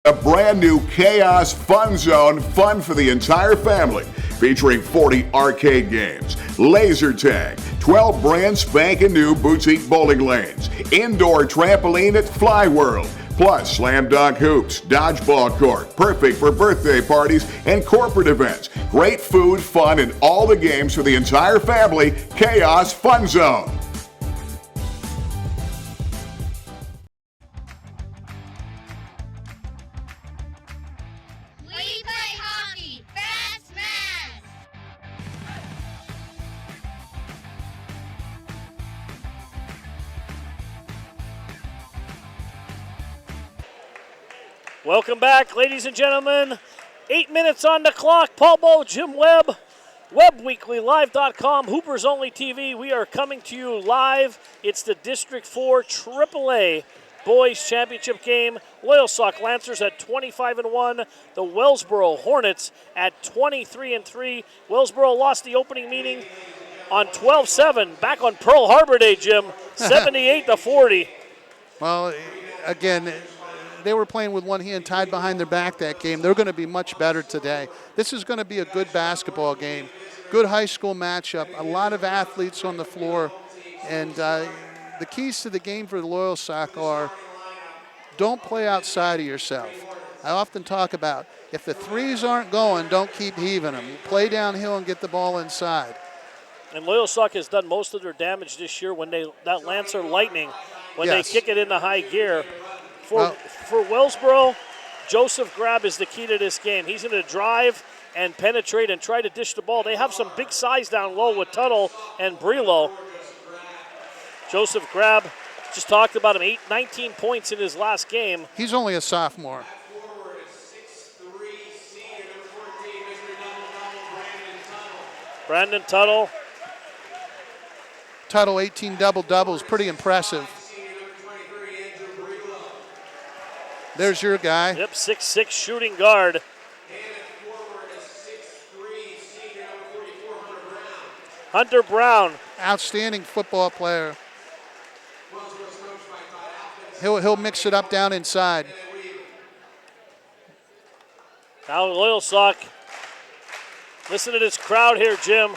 A brand new Chaos Fun Zone, fun for the entire family, featuring 40 arcade games, laser tag, 12 brand spanking new boutique bowling lanes, indoor trampoline at Fly World, plus slam dunk hoops, dodgeball court, perfect for birthday parties and corporate events. Great food, fun, and all the games for the entire family. Chaos Fun Zone. Welcome back, ladies and gentlemen. 8 minutes on the clock. Paul Bowe, Jim Webb, WebWeeklyLive.com, Hoopers Only TV. We are coming to you live. It's the District 4 AAA Boys Championship game. Loyalsock Lancers at 25-1. The Wellsboro Hornets at 23-3. Wellsboro lost the opening meeting on 12-7 back on Pearl Harbor Day, Jim. 78-40. Well, again, they were playing with one hand tied behind their back that game. They're going to be much better today. This is going to be a good basketball game. Good high school matchup. A lot of athletes on the floor. And the keys to the game for the Loyalsock are don't play outside of yourself. I often talk about if the threes aren't going, don't keep heaving them. Play downhill and get the ball inside. And Loyalsock has done most of their damage this year when that Lancer Lightning, when they kick it into high gear. For Wellsboro, Joseph Grab is the key to this game. He's going to drive and penetrate and try to dish the ball. They have some big size down low with Tuttle and Brelo. Joseph Grab, just talked about him, 19 points in his last game. He's only a sophomore. Brandon Tuttle. Tuttle, 18 double-doubles, pretty impressive. There's your guy. Yep, 6'6" shooting guard. Hunter Brown. Outstanding football player. He'll mix it up down inside. Now Loyalsock. Listen to this crowd here, Jim.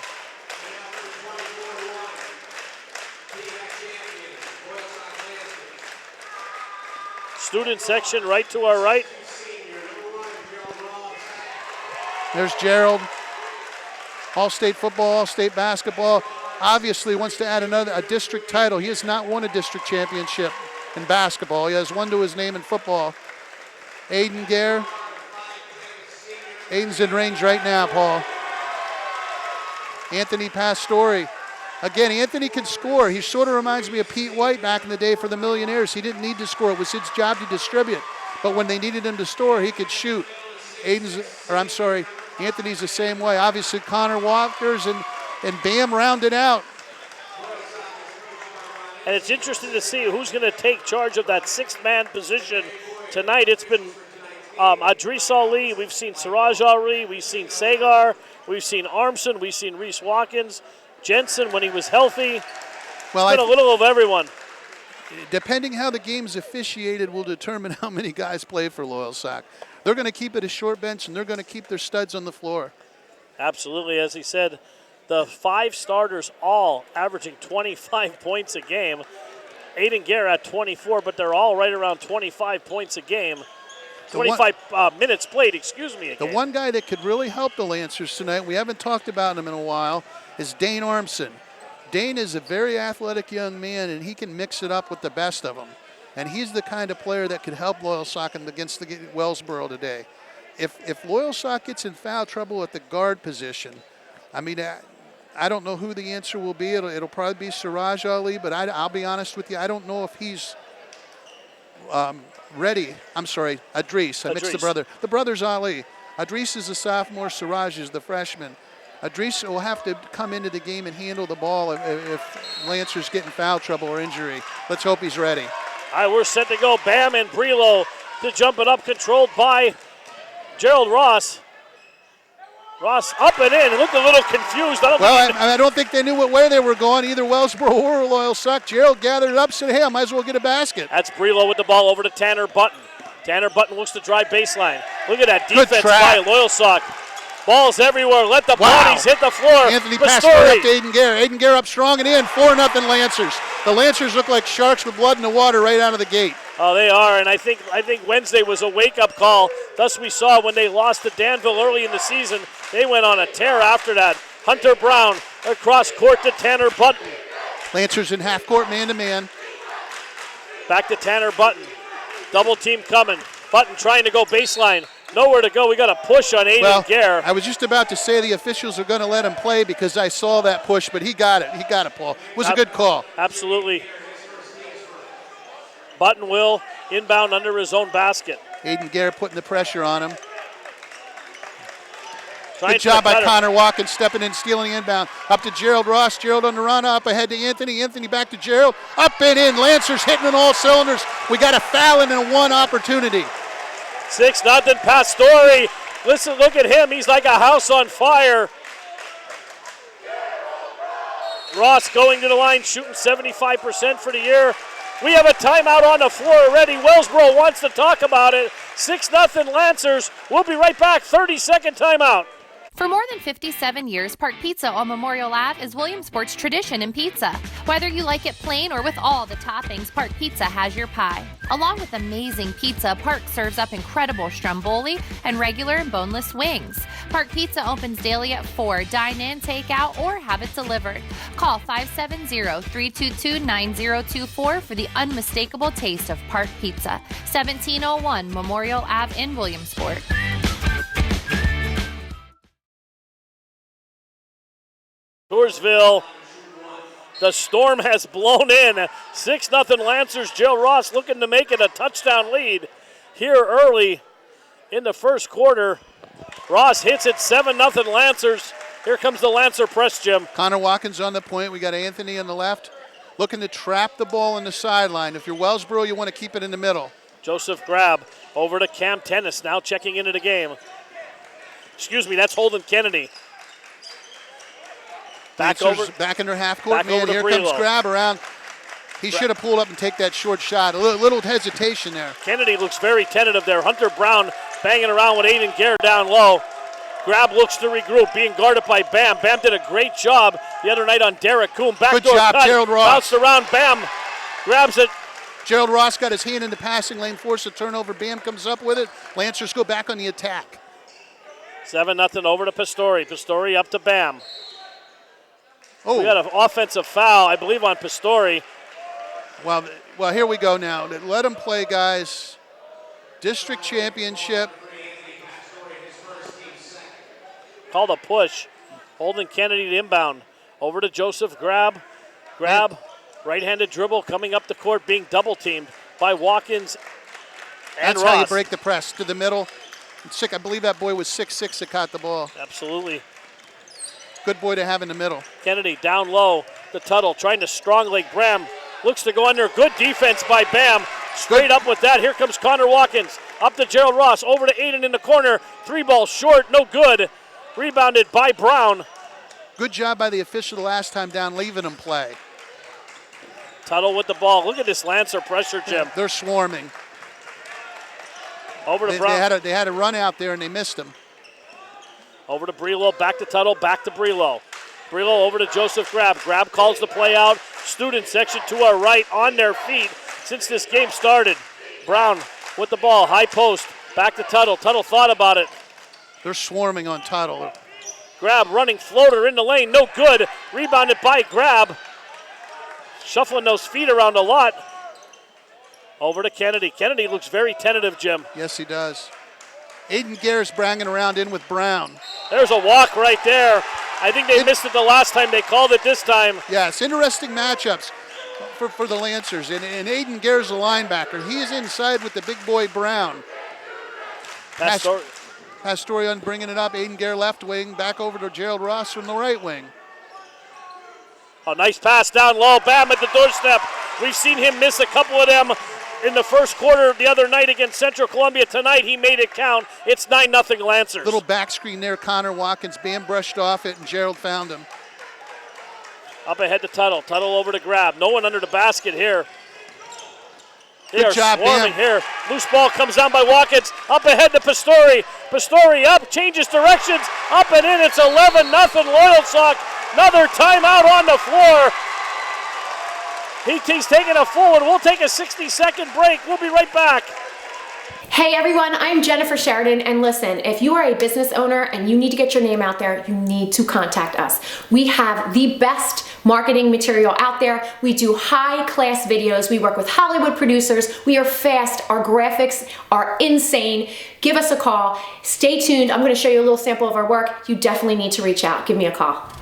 Student section right to our right. There's Gerald. All-state football, all-state basketball. Obviously wants to add a district title. He has not won a district championship in basketball. He has one to his name in football. Aiden Gare. Aiden's in range right now, Paul. Anthony Pastore. Again, Anthony can score. He sort of reminds me of Pete White back in the day for the Millionaires. He didn't need to score. It was his job to distribute. But when they needed him to score, he could shoot. Anthony's the same way. Obviously, Connor Walters and Bam rounded out. And it's interesting to see who's going to take charge of that sixth-man position tonight. It's been Adris Ali. We've seen Siraj Ali. We've seen Sagar. We've seen Armson. We've seen Reese Watkins. Jensen, when he was healthy. Well, it's been a little of everyone. Depending how the game's officiated will determine how many guys play for Loyalsock. They're going to keep it a short bench, and they're going to keep their studs on the floor. Absolutely. As he said, the 5 starters all averaging 25 points a game. Aiden Gare at 24, but they're all right around 25 points a game. 25 minutes played, excuse me. The one guy that could really help the Lancers tonight, we haven't talked about him in a while, is Dane Armson. Dane is a very athletic young man, and he can mix it up with the best of them. And he's the kind of player that could help Loyalsock against the Wellsboro today. If Loyalsock gets in foul trouble at the guard position, I mean, I don't know who the answer will be. It'll probably be Siraj Ali, but I'll be honest with you, I don't know if he's ready. I'm sorry, Adris. I mixed the brother. The brother's Ali. Adris is the sophomore, Siraj is the freshman. Adris will have to come into the game and handle the ball if Lancers get in foul trouble or injury. Let's hope he's ready. All right, we're set to go. Bam and Brelo to jump it up, controlled by Gerald Ross. Ross up and in. He looked a little confused. I don't think they knew where they were going, either Wellsboro or Loyalsock. Gerald gathered it up, said, hey, I might as well get a basket. That's Brelo with the ball over to Tanner Button. Tanner Button looks to drive baseline. Look at that defense trap. by Loyalsock. Balls everywhere. Let the bodies hit the floor. Anthony passed right up to Aiden Gare. Aiden Gare up strong and in. 4-0 Lancers. The Lancers look like sharks with blood in the water right out of the gate. Oh, they are, and I think Wednesday was a wake-up call. Thus we saw when they lost to Danville early in the season, they went on a tear after that. Hunter Brown across court to Tanner Button. Lancers in half court, man-to-man. Back to Tanner Button. Double team coming. Button trying to go baseline. Nowhere to go. We got a push on Aiden Gare. I was just about to say the officials are going to let him play because I saw that push, but he got it. He got it, Paul. It was a good call. Absolutely. Button will inbound under his own basket. Aiden Gare putting the pressure on him. Good job by Connor Watkins stepping in, stealing the inbound. Up to Gerald Ross. Gerald on the run, up ahead to Anthony. Anthony back to Gerald. Up and in. Lancers hitting on all cylinders. We got a foul and a one opportunity. 6-0 Pastore. Listen, look at him. He's like a house on fire. Ross going to the line, shooting 75% for the year. We have a timeout on the floor already. Wellsboro wants to talk about it. 6-0 Lancers. We'll be right back. 30-second timeout. For more than 57 years, Park Pizza on Memorial Ave is Williamsport's tradition in pizza. Whether you like it plain or with all the toppings, Park Pizza has your pie. Along with amazing pizza, Park serves up incredible stromboli and regular and boneless wings. Park Pizza opens daily at 4. Dine in, take out, or have it delivered. Call 570-322-9024 for the unmistakable taste of Park Pizza. 1701 Memorial Ave in Williamsport. Toorsville, the storm has blown in. 6-0 Lancers. Jill Ross looking to make it a touchdown lead here early in the first quarter. Ross hits it, 7-0 Lancers. Here comes the Lancer press, Jim. Connor Watkins on the point. We got Anthony on the left, looking to trap the ball on the sideline. If you're Wellsboro, you want to keep it in the middle. Joseph Grab over to Cam Tennis, now checking into the game. Excuse me, that's Holden Kennedy. Back in their half court, man. Here Brilo. comes Grab around. He should have pulled up and take that short shot. A little hesitation there. Kennedy looks very tentative there. Hunter Brown banging around with Aiden Gare down low. Grab looks to regroup, being guarded by Bam. Bam did a great job the other night on Derek Coon. Backdoor Good job, cut, Gerald Ross. bounced around, Bam grabs it. Gerald Ross got his hand in the passing lane, forced a turnover. Bam comes up with it. Lancers go back on the attack. 7-0 over to Pastore. Pastore up to Bam. Oh. We got an offensive foul, I believe, on Pastore. Well, here we go now. Let them play, guys. District championship. Called a push. Holden Kennedy to inbound. Over to Joseph Grab. Right-handed dribble coming up the court, being double-teamed by Watkins and That's Ross. how you break the press, to the middle. I believe that boy was 6'6" that caught the ball. Absolutely. Good boy to have in the middle. Kennedy down low. The Tuttle trying to strong leg Bram. Looks to go under. Good defense by Bam. Straight up with that. Here comes Connor Watkins. Up to Gerald Ross. Over to Aiden in the corner. 3-ball short. No good. Rebounded by Brown. Good job by the official the last time down, leaving him play. Tuttle with the ball. Look at this Lancer pressure, Jim. They're swarming. Over to Brown. They had a run out there and they missed him. Over to Brilo, back to Tuttle, back to Brilo. Brilo over to Joseph Grab. Grab calls the play out. Student section to our right on their feet since this game started. Brown with the ball, high post, back to Tuttle. Tuttle thought about it. They're swarming on Tuttle. Grab running floater in the lane, no good. Rebounded by Grab. Shuffling those feet around a lot. Over to Kennedy. Kennedy looks very tentative, Jim. Yes, he does. Aiden Gare's banging around in with Brown. There's a walk right there. I think they missed it the last time. They called it this time. Yes, interesting matchups for the Lancers. And Aiden Gare's a linebacker. He is inside with the big boy Brown. Pastorian bringing it up. Aiden Gare left wing. Back over to Gerald Ross from the right wing. A nice pass down low. Bam at the doorstep. We've seen him miss a couple of them in the first quarter the other night against Central Columbia. Tonight he made it count. It's 9-0 Lancers. Little back screen there, Connor Watkins. Bam brushed off it, and Gerald found him. Up ahead to Tuttle. Tuttle over to Grab. No one under the basket here. They Good are job, swarming Bam. here. Loose ball comes down by Watkins. Up ahead to Pastori. Pastori up, changes directions. Up and in. It's 11-0 Loyalsock. Another timeout on the floor. He's taking a full one. We'll take a 60-second break. We'll be right back. Hey everyone, I'm Jennifer Sheridan, and listen, if you are a business owner and you need to get your name out there, you need to contact us. We have the best marketing material out there. We do high-class videos. We work with Hollywood producers. We are fast. Our graphics are insane. Give us a call. Stay tuned. I'm going to show you a little sample of our work. You definitely need to reach out. Give me a call.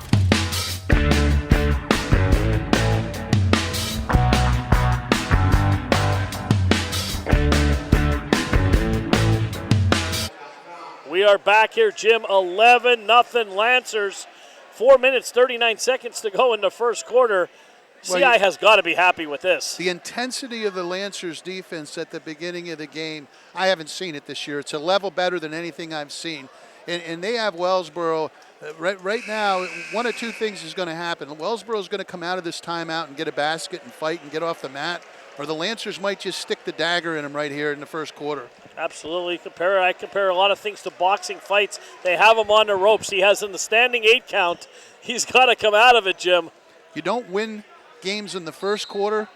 We are back here, Jim. 11-0 Lancers. 4 minutes, 39 seconds to go in the first quarter. CI has got to be happy with this. The intensity of the Lancers defense at the beginning of the game, I haven't seen it this year. It's a level better than anything I've seen. And they have Wellsboro. Right now, one of two things is going to happen. Wellsboro is going to come out of this timeout and get a basket and fight and get off the mat, or the Lancers might just stick the dagger in them right here in the first quarter. Absolutely. I compare a lot of things to boxing fights. They have him on the ropes. He has in the standing 8 count. He's got to come out of it, Jim. You don't win games in the first quarter,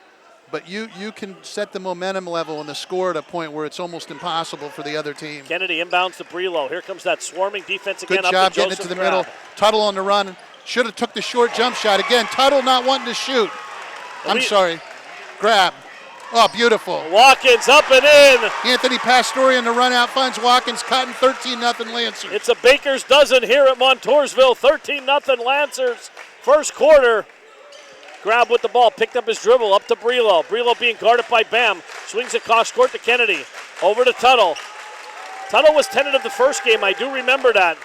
but you can set the momentum level and the score at a point where it's almost impossible for the other team. Kennedy inbounds to Brelo. Here comes that swarming defense again. Good job up to getting it Joseph to the Grab. middle. Tuttle on the run. Should have took the short jump shot. Again, Tuttle not wanting to shoot. Grab. Oh, beautiful. Watkins up and in. Anthony Pastori in the run out finds Watkins cutting 13-0 Lancers. It's a baker's dozen here at Montoursville. 13-0 Lancers. First quarter. Grab with the ball. Picked up his dribble. Up to Brelo. Brelo being guarded by Bam. Swings across court to Kennedy. Over to Tuttle. Tuttle was tentative the first game. I do remember that.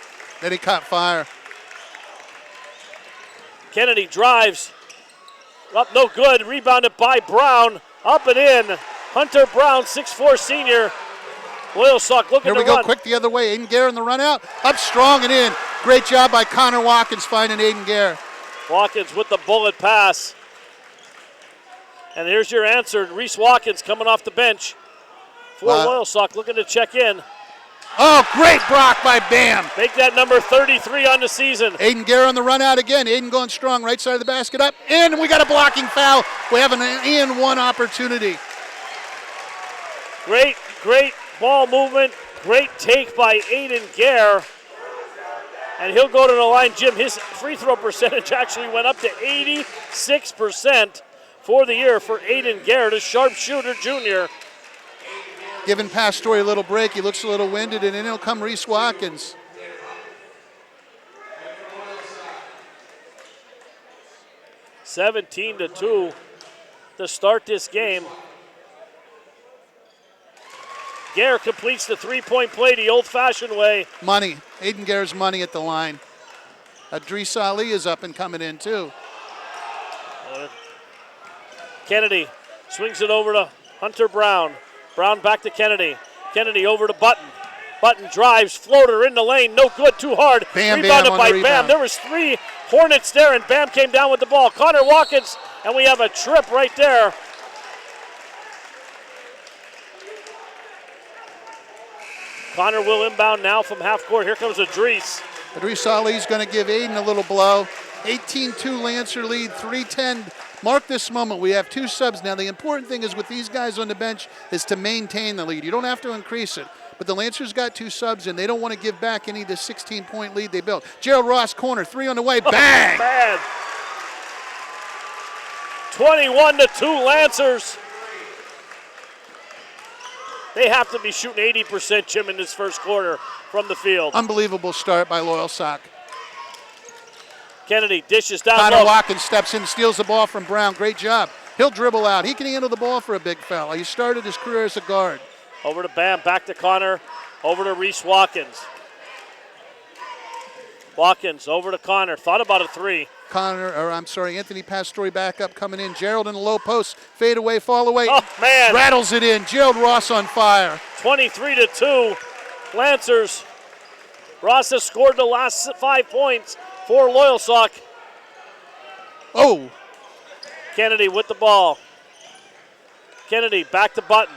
Then he caught fire. Kennedy drives. Up no good. Rebounded by Brown. Up and in. Hunter Brown, 6'4 senior. Loyalsock looking to run. Here we go, quick the other way. Aiden Gare in the run out. Up strong and in. Great job by Connor Watkins finding Aiden Gare. Watkins with the bullet pass. And here's your answer. Reese Watkins coming off the bench for Loyalsock, looking to check in. Oh, great block by Bam. Make that number 33 on the season. Aiden Gare on the run out again. Aiden going strong, right side of the basket up. In, we got a blocking foul. We have an in-1 opportunity. Great ball movement. Great take by Aiden Gare. And he'll go to the line, Jim. His free throw percentage actually went up to 86% for the year for Aiden Gare, the sharpshooter junior. Giving Pastori a little break. He looks a little winded, and in will come Reese Watkins. (17-2) to start this game. Gare completes the three-point play the old-fashioned way. Money. Aiden Gare's money at the line. Adris Ali is up and coming in, too. Kennedy swings it over to Hunter Brown. Brown back to Kennedy. Kennedy over to Button. Button drives, floater in the lane, no good, too hard. Bam, Rebounded Bam by Bam. Bam. There was 3 Hornets there, and Bam came down with the ball. Connor Watkins, and we have a trip right there. Connor will inbound now from half court. Here comes Adris. Adris Ali's going to give Aiden a little blow. 18-2 Lancer lead, 3:10. Mark this moment. We have 2 subs now. The important thing is with these guys on the bench is to maintain the lead. You don't have to increase it. But the Lancers got 2 subs, and they don't want to give back any of the 16-point lead they built. Gerald Ross corner, 3 on the way. Bang! Bad. 21-2 Lancers. They have to be shooting 80%, Jim, in this first quarter from the field. Unbelievable start by Loyalsock. Kennedy dishes down Connor low. Watkins steps in, steals the ball from Brown. Great job. He'll dribble out. He can handle the ball for a big fella. He started his career as a guard. Over to Bam, back to Connor, over to Reese Watkins. Watkins over to Connor, thought about a 3. Anthony Pastori back up, coming in. Gerald in the low post, fade away, fall away. Oh, man. Rattles it in. Gerald Ross on fire. 23-2, Lancers. Ross has scored the last 5 points for Loyalsock. Oh, Kennedy with the ball. Kennedy back to Button.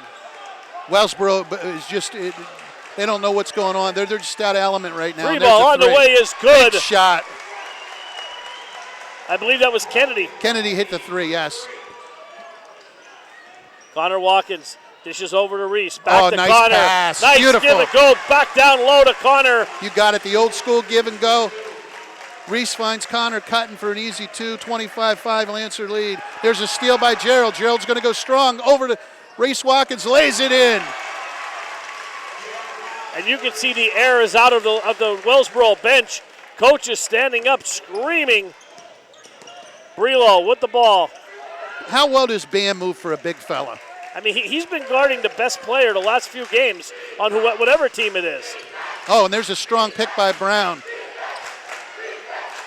Wellsboro is just, they don't know what's going on. They're just out of element right now. Free ball on the way is good. Big shot. I believe that was Kennedy. Kennedy hit the three, yes. Connor Watkins dishes over to Reese. Back to nice Connor. pass. Nice Beautiful. give and go. Back down low to Connor. You got it, the old school give and go. Reese finds Connor cutting for an easy 25-5 Lancer lead. There's a steal by Gerald. Gerald's going to go strong over to Reese Watkins, lays it in. And you can see the air is out of the Wellsboro bench. Coach is standing up, screaming. Brelo with the ball. How well does Bam move for a big fella? I mean, he's been guarding the best player the last few games on whatever team it is. Oh, and there's a strong pick by Brown.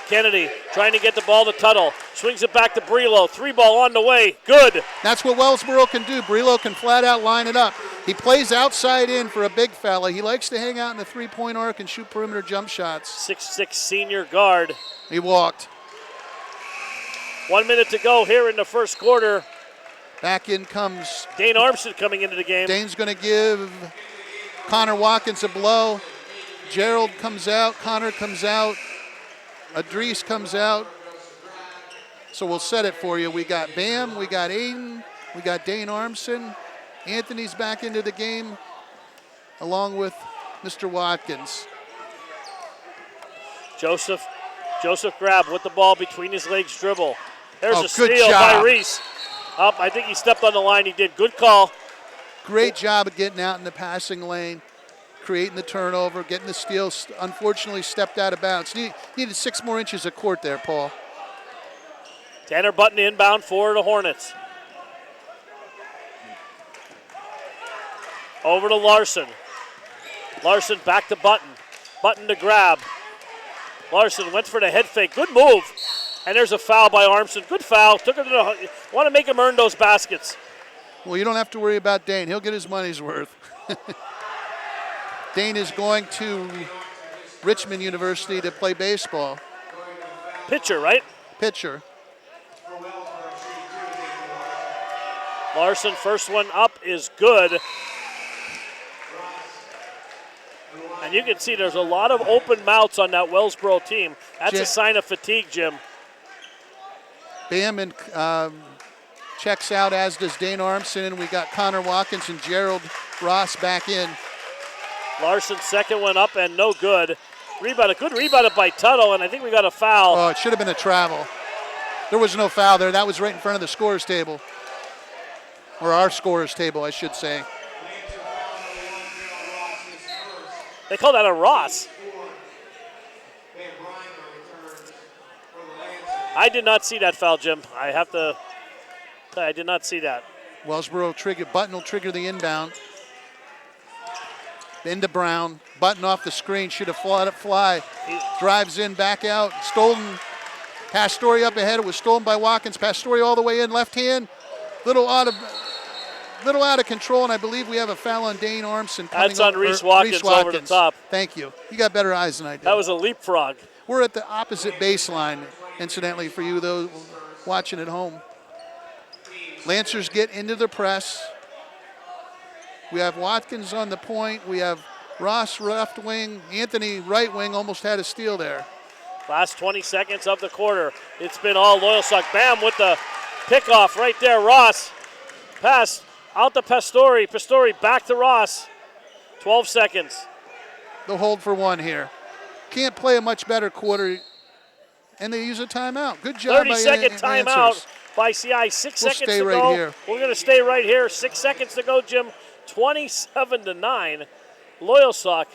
Kennedy trying to get the ball to Tuttle. Swings it back to Brelo. 3 ball on the way. Good. That's what Wellsboro can do. Brelo can flat out line it up. He plays outside in for a big fella. He likes to hang out in the three-point arc and shoot perimeter jump shots. 6'6" senior guard. He walked. 1 minute to go here in the first quarter. Back in comes Dane Armstead coming into the game. Dane's going to give Connor Watkins a blow. Gerald comes out. Connor comes out. Adrice comes out. So we'll set it for you. We got Bam, we got Aiden, we got Dane Armson. Anthony's back into the game along with Mr. Watkins. Joseph Grab with the ball between his legs, dribble. There's a good steal job by Reese. Up, I think he stepped on the line. He did. Good call. Great job of getting out in the passing lane, creating the turnover, getting the steal. Unfortunately, stepped out of bounds. Needed 6 more inches of court there, Paul. Tanner Button inbound for the Hornets. Over to Larson. Larson back to Button. Button to Grab. Larson went for the head fake. Good move. And there's a foul by Armson. Good foul. Took it to the. Want to make him earn those baskets. Well, you don't have to worry about Dane. He'll get his money's worth. Dane is going to Richmond University to play baseball. Pitcher, right? Pitcher. Larson, first one up is good. And you can see there's a lot of open mouths on that Wellsboro team. That's a sign of fatigue, Jim. Bam checks out, as does Dane Armson, and we got Connor Watkins and Gerald Ross back in. Larson's second one up and no good. Rebound, a good rebound by Tuttle, and I think we got a foul. Oh, it should have been a travel. There was no foul there. That was right in front of the scorer's table. Or our scorer's table, I should say. They call that a Ross. I did not see that foul, Jim. I did not see that. Wellsboro Button will trigger the inbound. Into Brown. Button off the screen. Should have let it fly. Drives in, back out. Stolen. Pastore up ahead. It was stolen by Watkins. Pastore all the way in. Left hand. Little out of control, and I believe we have a foul on Dane Armson. That's on Reese Watkins over the top. Thank you. You got better eyes than I do. That was a leapfrog. We're at the opposite baseline, incidentally, for you those watching at home. Lancers get into the press. We have Watkins on the point. We have Ross left wing. Anthony right wing, almost had a steal there. Last 20 seconds of the quarter. It's been all Loyalsock. Bam with the pickoff right there. Ross. Pass out to Pastore. Pastore back to Ross. 12 seconds. They'll hold for one here. Can't play a much better quarter. And they use a timeout. Good job by 30-second timeout by CI. 6 seconds to go. Here. We're going to stay right here. 6 seconds to go, Jim. 27-9. Loyalsock.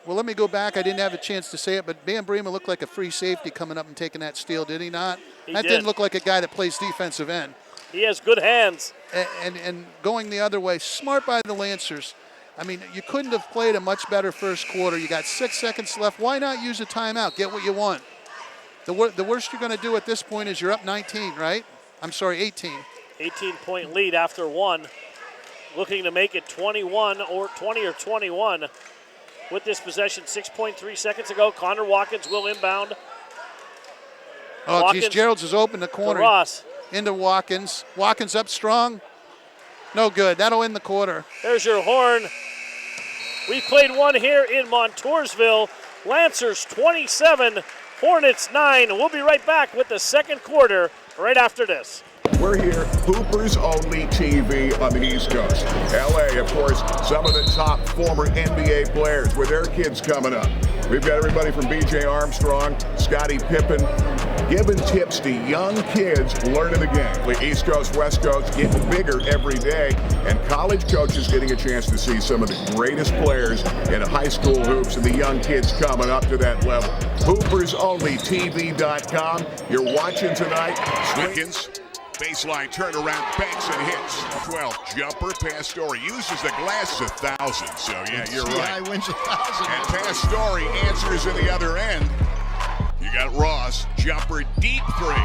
Well, let me go back. I didn't have a chance to say it, but Van Bremen looked like a free safety coming up and taking that steal, did he not? That didn't look like a guy that plays defensive end. He has good hands. And going the other way, smart by the Lancers. I mean, you couldn't have played a much better first quarter. You got 6 seconds left. Why not use a timeout? Get what you want. The worst you're going to do at this point is you're up 19, right? I'm sorry, 18. 18-point lead after one. Looking to make it 21 or 20 or 21 with this possession. 6.3 seconds to go. Connor Watkins will inbound. Oh, geez, Gerald's is open the corner. Ross. Into Watkins. Watkins up strong. No good. That'll end the quarter. There's your horn. We played one here in Montoursville. Lancers 27, Hornets 9. We'll be right back with the second quarter right after this. We're here, Hoopers Only TV on the East Coast. LA, of course, some of the top former NBA players with their kids coming up. We've got everybody from B.J. Armstrong, Scottie Pippen, giving tips to young kids learning the game. The East Coast, West Coast getting bigger every day, and college coaches getting a chance to see some of the greatest players in high school hoops and the young kids coming up to that level. HoopersOnlyTV.com. You're watching tonight. Watkins. Baseline turnaround, banks and hits. 12 jumper. Pastore uses the glass 1,000. So yeah, you're right. Wins 1,000. And Pastore answers in the other end. You got Ross, jumper, deep three.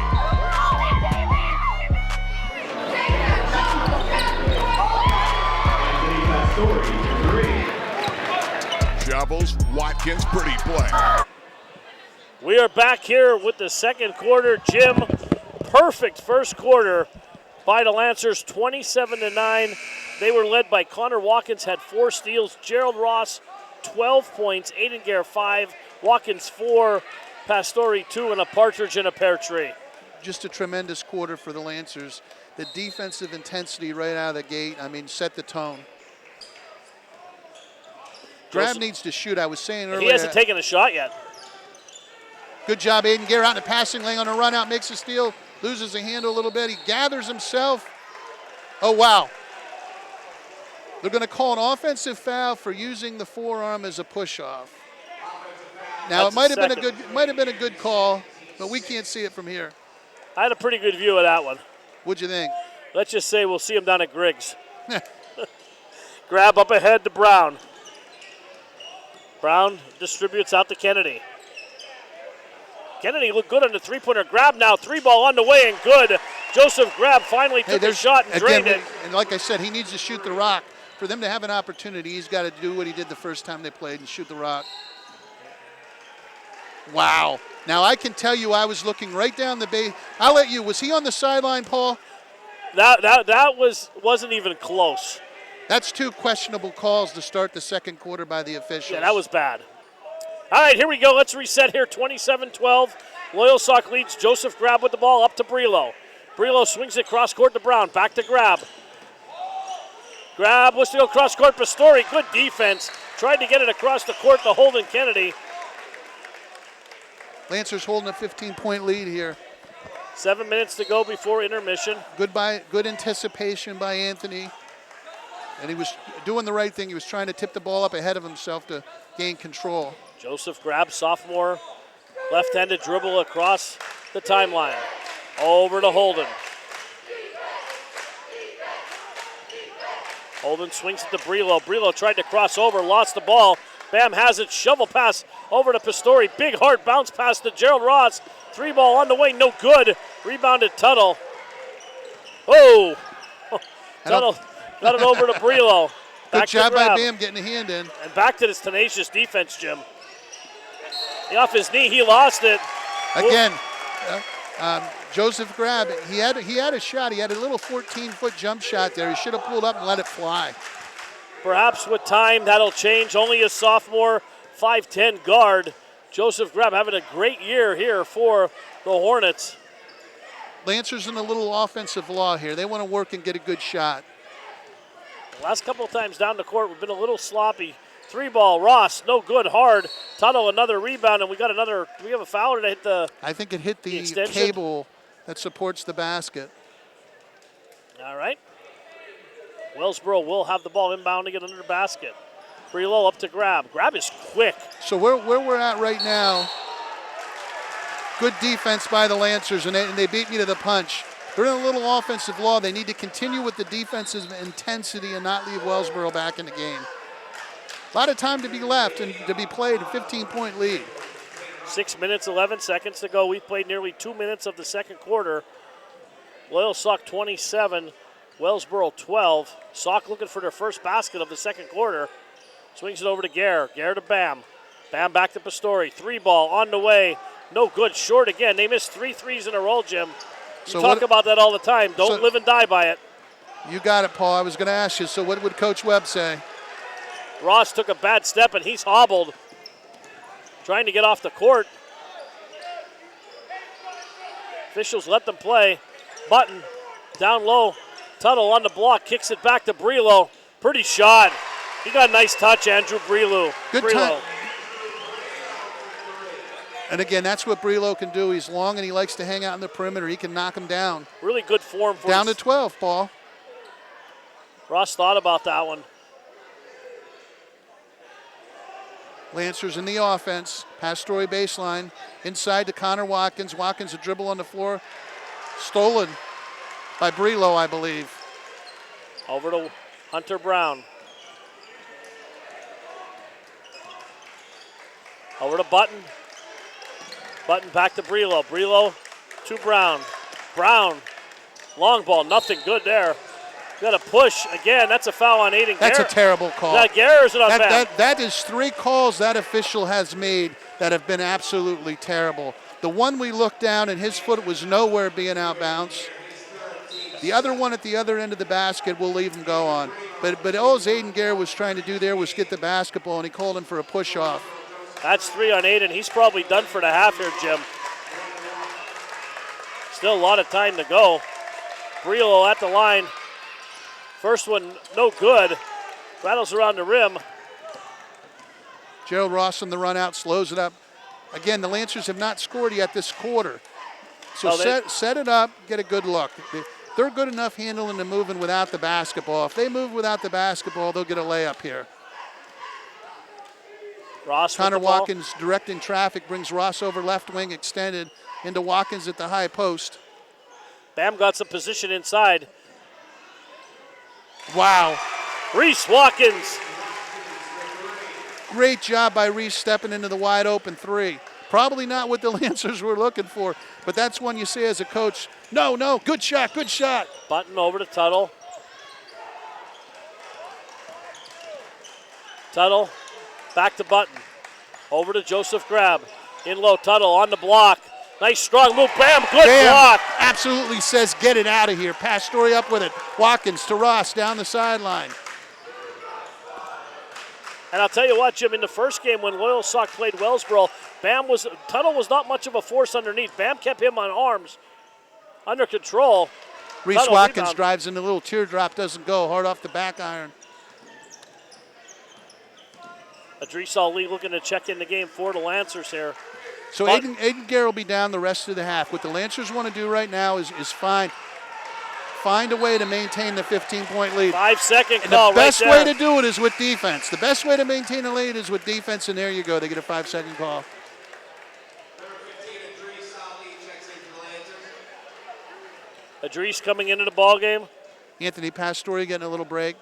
Shovels, Watkins, pretty play. We are back here with the second quarter. Jim, perfect first quarter by the Lancers, 27-9. They were led by Connor Watkins, had 4 steals. Gerald Ross, 12 points. Aiden Gare, 5. Watkins, 4. Pastore, 2, and a partridge in a pear tree. Just a tremendous quarter for the Lancers. The defensive intensity right out of the gate, set the tone. Grab needs to shoot. I was saying earlier. He hasn't taken a shot yet. Good job, Aiden Gare, out in the passing lane on a run out, makes a steal, loses a handle a little bit. He gathers himself. Oh, wow. They're going to call an offensive foul for using the forearm as a push-off. Now, That's it might have been a good call, but we can't see it from here. I had a pretty good view of that one. What'd you think? Let's just say we'll see him down at Griggs. Grab up ahead to Brown. Brown distributes out to Kennedy. Kennedy looked good on the three-pointer. Grab now, 3-ball on the way and good. Joseph Grab finally took a shot and drained it. And like I said, he needs to shoot the rock. For them to have an opportunity, he's got to do what he did the first time they played and shoot the rock. Wow. Now, I can tell you I was looking right down the base. I'll let you. Was he on the sideline, Paul? That wasn't even close. That's 2 questionable calls to start the second quarter by the officials. Yeah, that was bad. All right, here we go. Let's reset here. 27-12. Loyalsock leads. Joseph Grab with the ball up to Brilo. Brilo swings it cross court to Brown. Back to Grab. Grab wants to go cross court. Pastore, good defense. Tried to get it across the court to Holden Kennedy. Lancers holding a 15-point lead here. 7 minutes to go before intermission. Good anticipation by Anthony. And he was doing the right thing. He was trying to tip the ball up ahead of himself to gain control. Joseph Grab, sophomore, left-handed dribble across the timeline. Over to Holden. Holden swings it to Brilo. Brilo tried to cross over, lost the ball. Bam has it, shovel pass over to Pastore. Big hard bounce pass to Gerald Ross. 3-ball on the way, no good. Rebounded Tuttle. Oh, Tuttle got it over to Brilo. Good job by Bam getting a hand in. And back to this tenacious defense, Jim. Off his knee, he lost it. Again, Joseph Grab, he had a shot. He had a little 14-foot jump shot there. He should have pulled up and let it fly. Perhaps with time, that'll change. Only a sophomore, 5'10 guard. Joseph Grab having a great year here for the Hornets. Lancers in a little offensive law here. They want to work and get a good shot. The last couple of times down the court, we've been a little sloppy. 3-ball, Ross, no good, hard. Tuttle, another rebound, and we have a foul to hit the I think it hit the extension? cable that supports the basket. All right. Wellsboro will have the ball inbounding it under the basket. Brilo up to Grab. Grab is quick. So where we're at right now, good defense by the Lancers, and they beat me to the punch. They're in a little offensive law. They need to continue with the defensive intensity and not leave Wellsboro back in the game. A lot of time to be left and to be played, a 15-point lead. 6 minutes, 11 seconds to go. We've played nearly 2 minutes of the second quarter. Loyalsock 27, Wellsboro 12. Sock looking for their first basket of the second quarter. Swings it over to Gare. Gare to Bam. Bam back to Pastore. 3-ball on the way. No good. Short again. They missed 3 threes in a row, Jim. You talk about that all the time. Don't live and die by it. You got it, Paul. I was going to ask you, so what would Coach Webb say? Ross took a bad step, and he's hobbled, trying to get off the court. Officials let them play. Button down low. Tuttle on the block, kicks it back to Brelo. Pretty shot. He got a nice touch, Andrew Brelo. Good time. And again, that's what Brelo can do. He's long and he likes to hang out in the perimeter. He can knock him down. Really good form for down to 12, Paul. Ross thought about that one. Lancers in the offense. Pass Story baseline. Inside to Connor Watkins. Watkins a dribble on the floor. Stolen by Brelo, I believe. Over to Hunter Brown. Over to Button. Button back to Brelo. Brelo to Brown. Brown, long ball, nothing good there. Got a push again. That's a foul on Aiden Garrett. That's a terrible call. Is that Garrett or is it on Bam? That is 3 calls that official has made that have been absolutely terrible. The one we looked down and his foot was nowhere being out bounds. The other one at the other end of the basket we'll leave him go on. But all Aiden Garrett was trying to do there was get the basketball, and he called him for a push off. That's 3 on Aiden. He's probably done for the half here, Jim. Still a lot of time to go. Brelo at the line. First one, no good. Rattles around the rim. Gerald Ross on the run out, slows it up. Again, the Lancers have not scored yet this quarter. So set it up, get a good look. They're good enough handling and moving without the basketball. If they move without the basketball, they'll get a layup here. Ross Connor Watkins directing traffic, brings Ross over left wing, extended into Watkins at the high post. Bam got some position inside. Wow. Reese Watkins. Great job by Reese stepping into the wide open 3. Probably not what the Lancers were looking for, but that's one you say as a coach, no, good shot, good shot. Button over to Tuttle. Tuttle back to Button. Over to Joseph Grab. In low, Tuttle on the block. Nice strong move, Bam, good block. Absolutely says get it out of here. Pass Story up with it. Watkins to Ross down the sideline. And I'll tell you what, Jim, in the first game when Loyalsock played Wellsboro, Tuttle was not much of a force underneath. Bam kept him on arms, under control. Reese Tuttle Watkins rebound. drives in the little teardrop, doesn't go, hard off the back iron. Idris Ali looking to check in the game for the Lancers here. So Aiden Garrett will be down the rest of the half. What the Lancers want to do right now is find a way to maintain the 15-point lead. 5-second and call the best right there. way to do it is with defense. The best way to maintain a lead is with defense, and there you go. They get a 5-second call. Idris coming into the ball game. Anthony Pastore getting a little break.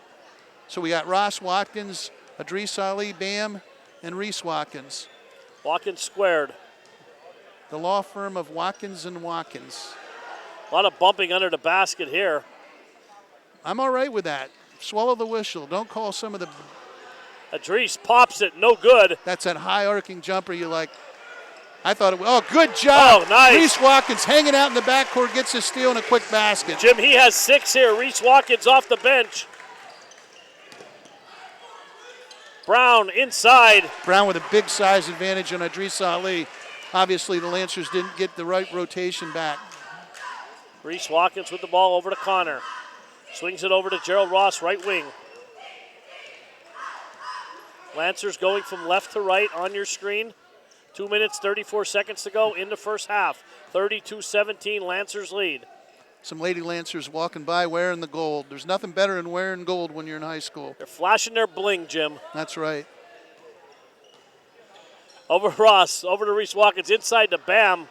So we got Ross Watkins, Idris Ali, Bam, and Reese Watkins. Watkins squared. The law firm of Watkins and Watkins. A lot of bumping under the basket here. I'm all right with that. Swallow the whistle. Don't call some of the... Idris pops it, no good. That's that high arcing jumper you like. I thought it was... Oh, good job. Oh, nice. Reese Watkins hanging out in the backcourt, gets a steal and a quick basket. Jim, he has 6 here. Reese Watkins off the bench. Brown inside. Brown with a big size advantage on Idris Ali. Obviously, the Lancers didn't get the right rotation back. Reese Watkins with the ball over to Connor. Swings it over to Gerald Ross, right wing. Lancers going from left to right on your screen. 2 minutes, 34 seconds to go in the first half. 32-17, Lancers lead. Some lady Lancers walking by wearing the gold. There's nothing better than wearing gold when you're in high school. They're flashing their bling, Jim. That's right. Over Ross, over to Reese Watkins, inside to Bam.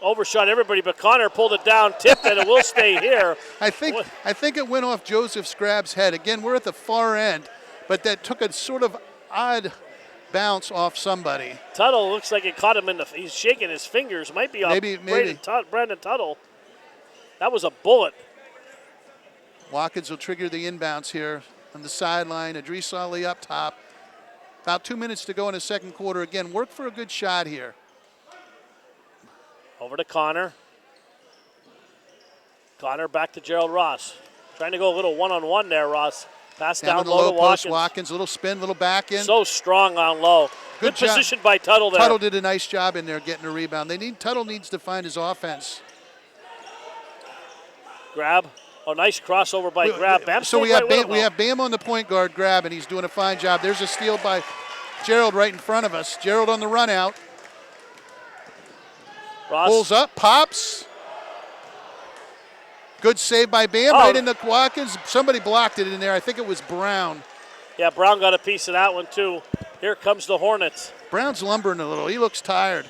Overshot everybody, but Connor pulled it down, tipped it, and will stay here. I think it went off Joseph Scrab's head. Again, we're at the far end, but that took a sort of odd bounce off somebody. Tuttle looks like it caught him in the. He's shaking his fingers. Might be off maybe. Brandon Tuttle. That was a bullet. Watkins will trigger the inbounds here on the sideline. Idris Ali up top. About 2 minutes to go in the second quarter. Again, work for a good shot here. Over to Connor. Connor back to Gerald Ross. Trying to go a little one-on-one there, Ross. Pass down the low low to post, Watkins. Watkins. Little spin, little back in. So strong on low. Good job. position by Tuttle there. Tuttle did a nice job in there getting a rebound. Tuttle needs to find his offense. Grab. Oh, nice crossover by Grab. Bam so we have Bam on the point guard grab, and he's doing a fine job. There's a steal by Gerald right in front of us. Gerald on the run out. Ross. Pulls up, pops. Good save by Bam right into Watkins. Somebody blocked it in there. I think it was Brown. Yeah, Brown got a piece of that one too. Here comes the Hornets. Brown's lumbering a little. He looks tired.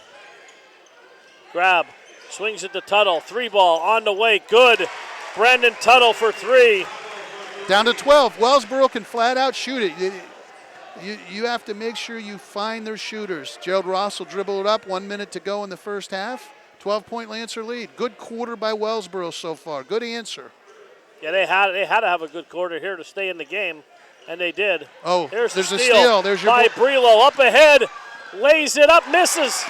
Grab. Swings it to Tuttle. 3-ball on the way. Good. Brandon Tuttle for 3. Down to 12. Wellsboro can flat out shoot it. You have to make sure you find their shooters. Gerald Ross will dribble it up. 1 minute to go in the first half. 12-point Lancer lead. Good quarter by Wellsboro so far. Good answer. Yeah, they had to have a good quarter here to stay in the game, and they did. Oh, there's a steal. There's your by Brelo up ahead, lays it up, misses.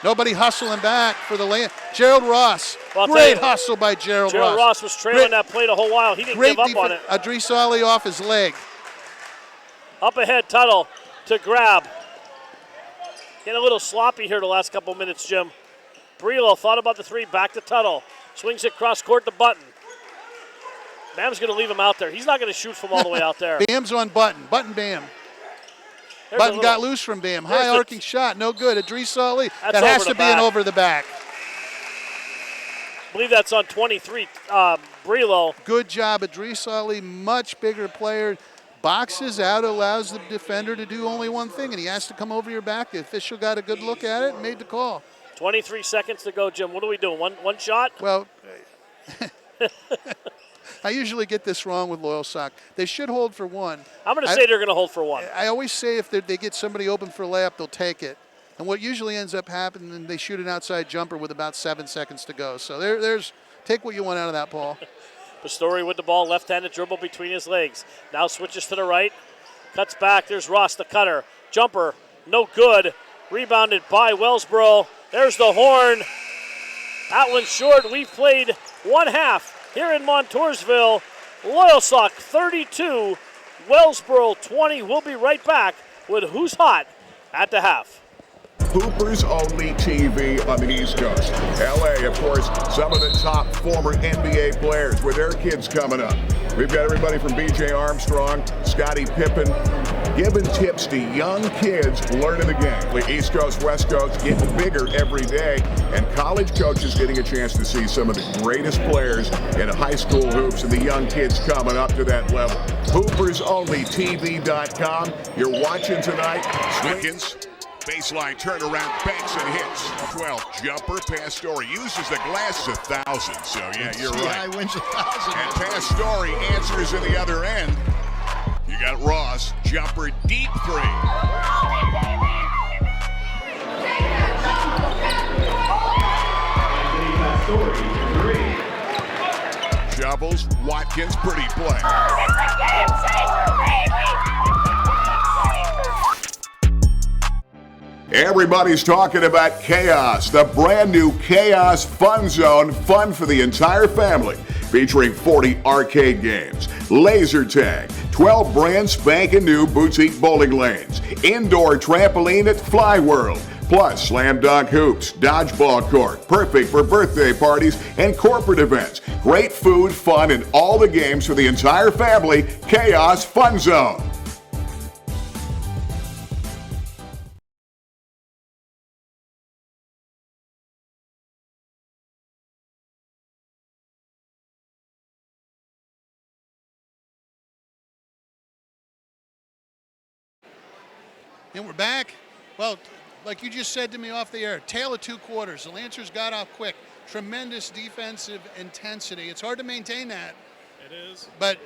Nobody hustling back for the lane. Gerald Ross. Well, great hustle by Gerald Ross. Gerald Ross was trailing that play the whole while. He didn't give up on it. Adrice Ali off his leg. Up ahead, Tuttle to Grab. Getting a little sloppy here the last couple minutes, Jim. Brelo thought about the 3, back to Tuttle. Swings it cross court to Button. Bam's going to leave him out there. He's not going to shoot from all the way out there. Bam's on Button. Button, Bam. Button got loose from Bam. High arcing shot, no good. Adrice Ali. That has to be an over the back. I believe that's on 23, Brelo. Good job, Adrice Ali. Much bigger player. Boxes out, allows the defender to do only one thing, and he has to come over your back. The official got a good look at it and made the call. 23 seconds to go, Jim. What are we doing? One shot? Well, I usually get this wrong with Loyalsock. They should hold for 1. I'm going to say they're going to hold for 1. I always say if they get somebody open for a layup, they'll take it. And what usually ends up happening, they shoot an outside jumper with about 7 seconds to go. So there's take what you want out of that, Paul. Pastore with the ball, left-handed dribble between his legs. Now switches to the right, cuts back. There's Ross, the cutter. Jumper, no good. Rebounded by Wellsboro. There's the horn. That one's short. We've played 1 half here in Montoursville. Loyalsock 32, Wellsboro 20. We'll be right back with Who's Hot at the half. Hoopers Only TV on the East Coast. LA, of course, some of the top former NBA players with their kids coming up. We've got everybody from B.J. Armstrong, Scottie Pippen, giving tips to young kids learning the game. The East Coast, West Coast getting bigger every day, and college coaches getting a chance to see some of the greatest players in high school hoops and the young kids coming up to that level. HoopersOnlyTV.com. You're watching tonight. Watkins. Baseline turnaround, banks and hits. 12 jumper. Pastore uses the glass 1,000. So yeah, you're right. Wins 1,000. And Pastore answers in the other end. You got Ross, jumper, deep 3. Shovels, Watkins, pretty play. Everybody's talking about Chaos, the brand new Chaos Fun Zone, fun for the entire family, featuring 40 arcade games, laser tag, 12 brand spanking new boutique bowling lanes, indoor trampoline at Fly World, plus slam dunk hoops, dodgeball court, perfect for birthday parties and corporate events. Great food, fun, and all the games for the entire family. Chaos Fun Zone. And we're back. Well, like you just said to me off the air, tale of 2 quarters. The Lancers got off quick. Tremendous defensive intensity. It's hard to maintain that. It is. But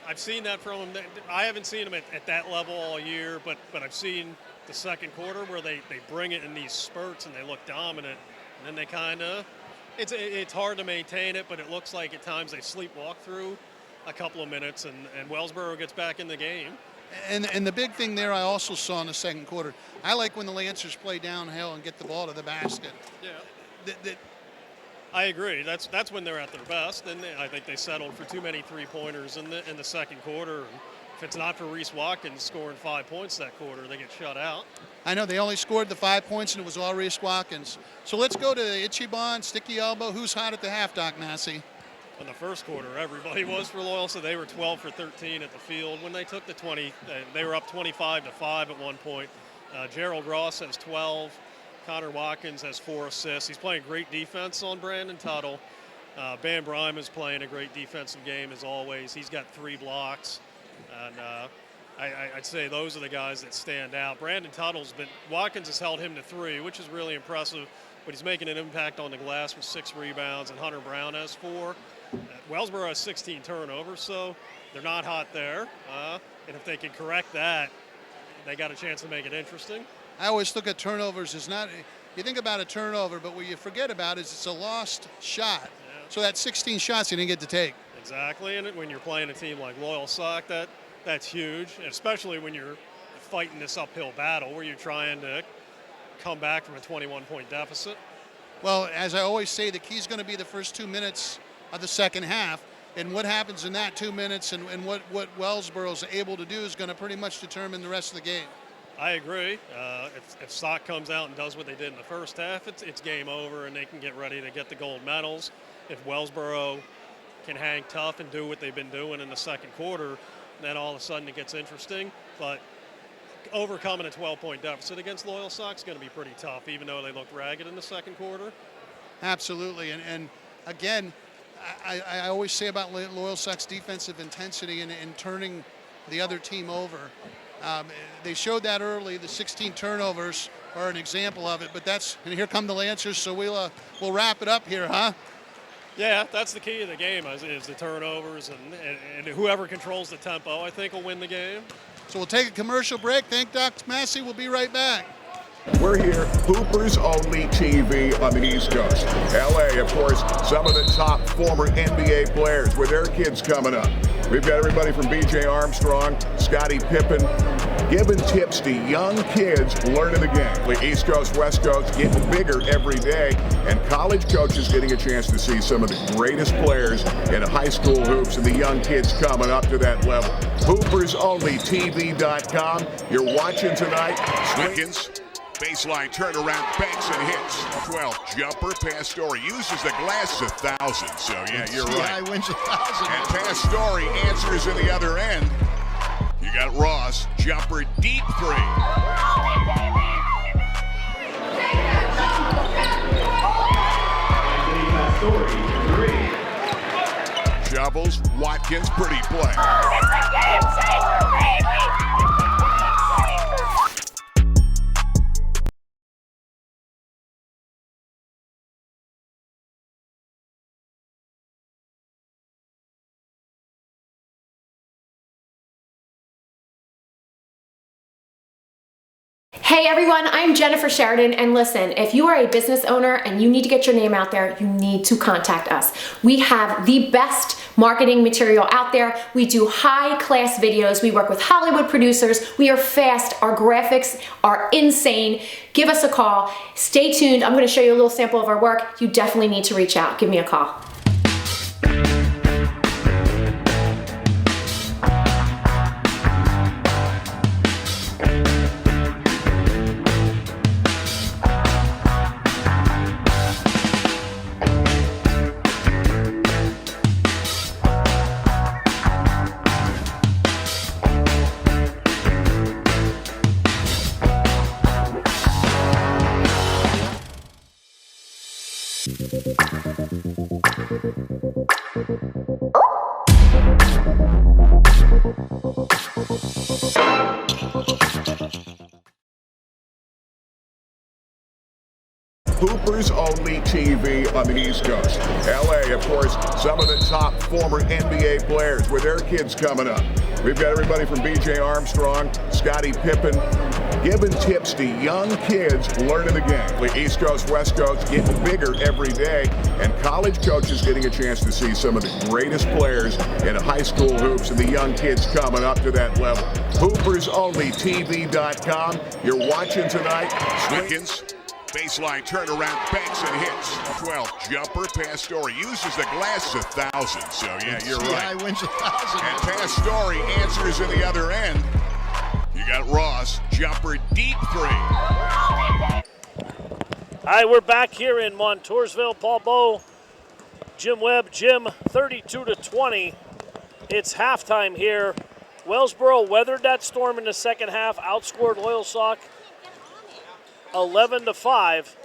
I've seen that from them. I haven't seen them at that level all year, but I've seen the second quarter where they bring it in these spurts and they look dominant. And then they kind of, it's hard to maintain it, but it looks like at times they sleepwalk through a couple of minutes and Wellsboro gets back in the game. And the big thing there I also saw in the second quarter, I like when the Lancers play downhill and get the ball to the basket. Yeah. I agree. That's when they're at their best, and I think they settled for too many three-pointers in the second quarter. And if it's not for Reese Watkins scoring 5 points that quarter, they get shut out. I know they only scored the 5 points, and it was all Reese Watkins. So let's go to Ichiban, Sticky Elbow. Who's hot at the half, Doc Massey? In the first quarter, everybody was for Loyal, so they were 12 for 13 at the field. When they took the 20, they were up 25-5 at one point. Gerald Ross has 12. Connor Watkins has 4 assists. He's playing great defense on Brandon Tuttle. Bam Bryman is playing a great defensive game as always. He's got 3 blocks. And I'd say those are the guys that stand out. Brandon Watkins has held him to 3, which is really impressive, but he's making an impact on the glass with 6 rebounds, and Hunter Brown has 4. Wellsboro has 16 turnovers, so they're not hot there. And if they can correct that, they got a chance to make it interesting. I always look at turnovers as not, you think about a turnover, but what you forget about is it's a lost shot. Yeah. So that's 16 shots you didn't get to take. Exactly, and when you're playing a team like Loyalsock, that's huge, especially when you're fighting this uphill battle where you're trying to come back from a 21-point deficit. Well, as I always say, the key is going to be the first 2 minutes of the second half, and what happens in that 2 minutes and what Wellsboro is able to do is going to pretty much determine the rest of the game. I agree. If Sock comes out and does what they did in the first half, it's game over, and they can get ready to get the gold medals. If Wellsboro can hang tough and do what they've been doing in the second quarter, then all of a sudden it gets interesting. But overcoming a 12-point deficit against Loyalsock is going to be pretty tough, even though they looked ragged in the second quarter. Absolutely, and again, I always say about Loyalsock's defensive intensity and turning the other team over. They showed that early. The 16 turnovers are an example of it. But and here come the Lancers. So we'll wrap it up here, huh? Yeah, that's the key of the game is the turnovers, and whoever controls the tempo, I think, will win the game. So we'll take a commercial break. Thank Dr. Massey. We'll be right back. We're here, Hoopers Only TV on the East Coast. LA, of course, some of the top former NBA players with their kids coming up. We've got everybody from B.J. Armstrong, Scottie Pippen, giving tips to young kids learning the game. The East Coast, West Coast getting bigger every day, and college coaches getting a chance to see some of the greatest players in high school hoops and the young kids coming up to that level. HoopersOnlyTV.com. You're watching tonight. Watkins. Baseline turnaround, banks and hits. 12 jumper. Pastore uses the glass 1,000. So yeah, you're right. CI wins 1,000. And Pastore answers in the other end. You got Ross, jumper, deep 3. Shovels, Watkins, pretty play. Hey everyone, I'm Jennifer Sheridan, and listen, if you are a business owner and you need to get your name out there, you need to contact us. We have the best marketing material out there. We do high-class videos. We work with Hollywood producers. We are fast. Our graphics are insane. Give us a call. Stay tuned. I'm going to show you a little sample of our work. You definitely need to reach out. Give me a call. Hoopers Only TV on the East Coast. LA, of course, some of the top former NBA players with their kids coming up. We've got everybody from B.J. Armstrong, Scottie Pippen, giving tips to young kids learning the game. The East Coast, West Coast getting bigger every day, and college coaches getting a chance to see some of the greatest players in high school hoops and the young kids coming up to that level. HoopersOnlyTV.com. You're watching tonight. Watkins. Baseline turnaround, banks and hits. 12 jumper. Pastore uses the glass 1,000. So yeah, you're right. wins 1,000. And Pastore answers in the other end. You got Ross, jumper, deep 3. All right, we're back here in Montoursville. Paul Bowe, Jim Webb, Jim, 32-20. It's halftime here. Wellsboro weathered that storm in the second half, outscored Loyalsock 11-5.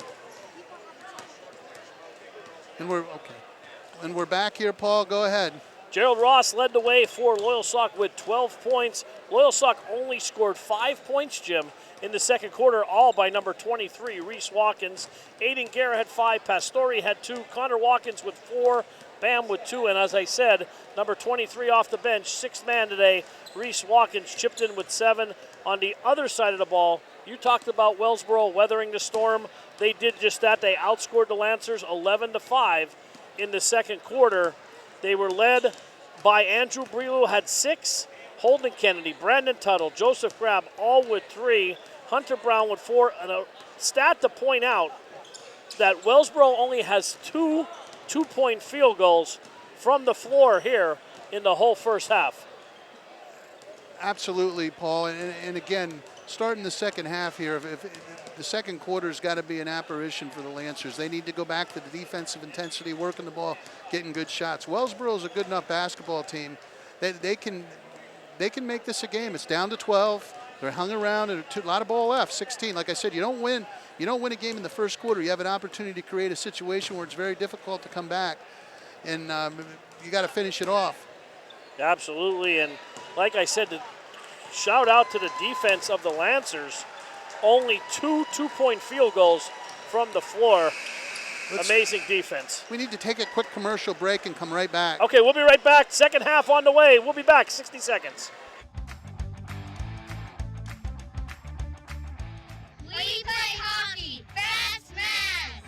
And we're back here, Paul. Go ahead. Gerald Ross led the way for Loyalsock with 12 points. Loyalsock only scored 5 points, Jim, in the second quarter, all by number 23, Reese Watkins. Aiden Guerra had 5, Pastore had 2, Connor Watkins with 4, Bam with 2, and as I said, number 23 off the bench, 6th man today, Reese Watkins chipped in with 7. On the other side of the ball, you talked about Wellsboro weathering the storm. They did just that. They outscored the Lancers 11-5 in the second quarter. They were led by Andrew Brilo, had 6, Holden Kennedy, Brandon Tuttle, Joseph Grab, all with 3, Hunter Brown with 4. And a stat to point out that Wellsboro only has 2 two-point field goals from the floor here in the whole first half. Absolutely, Paul. And again, starting the second half here, if the second quarter's got to be an apparition for the Lancers. They need to go back to the defensive intensity, working the ball, getting good shots. Wellsboro is a good enough basketball team. They can make this a game. It's down to 12. They're hung around, and a lot of ball left. 16. Like I said, you don't win a game in the first quarter. You have an opportunity to create a situation where it's very difficult to come back, and you got to finish it off. Absolutely, and like I said, shout out to the defense of the Lancers. Only 2 two-point field goals from the floor. Amazing defense. We need to take a quick commercial break and come right back. Okay, we'll be right back. Second half on the way. We'll be back. 60 seconds. We play hockey. Fast man.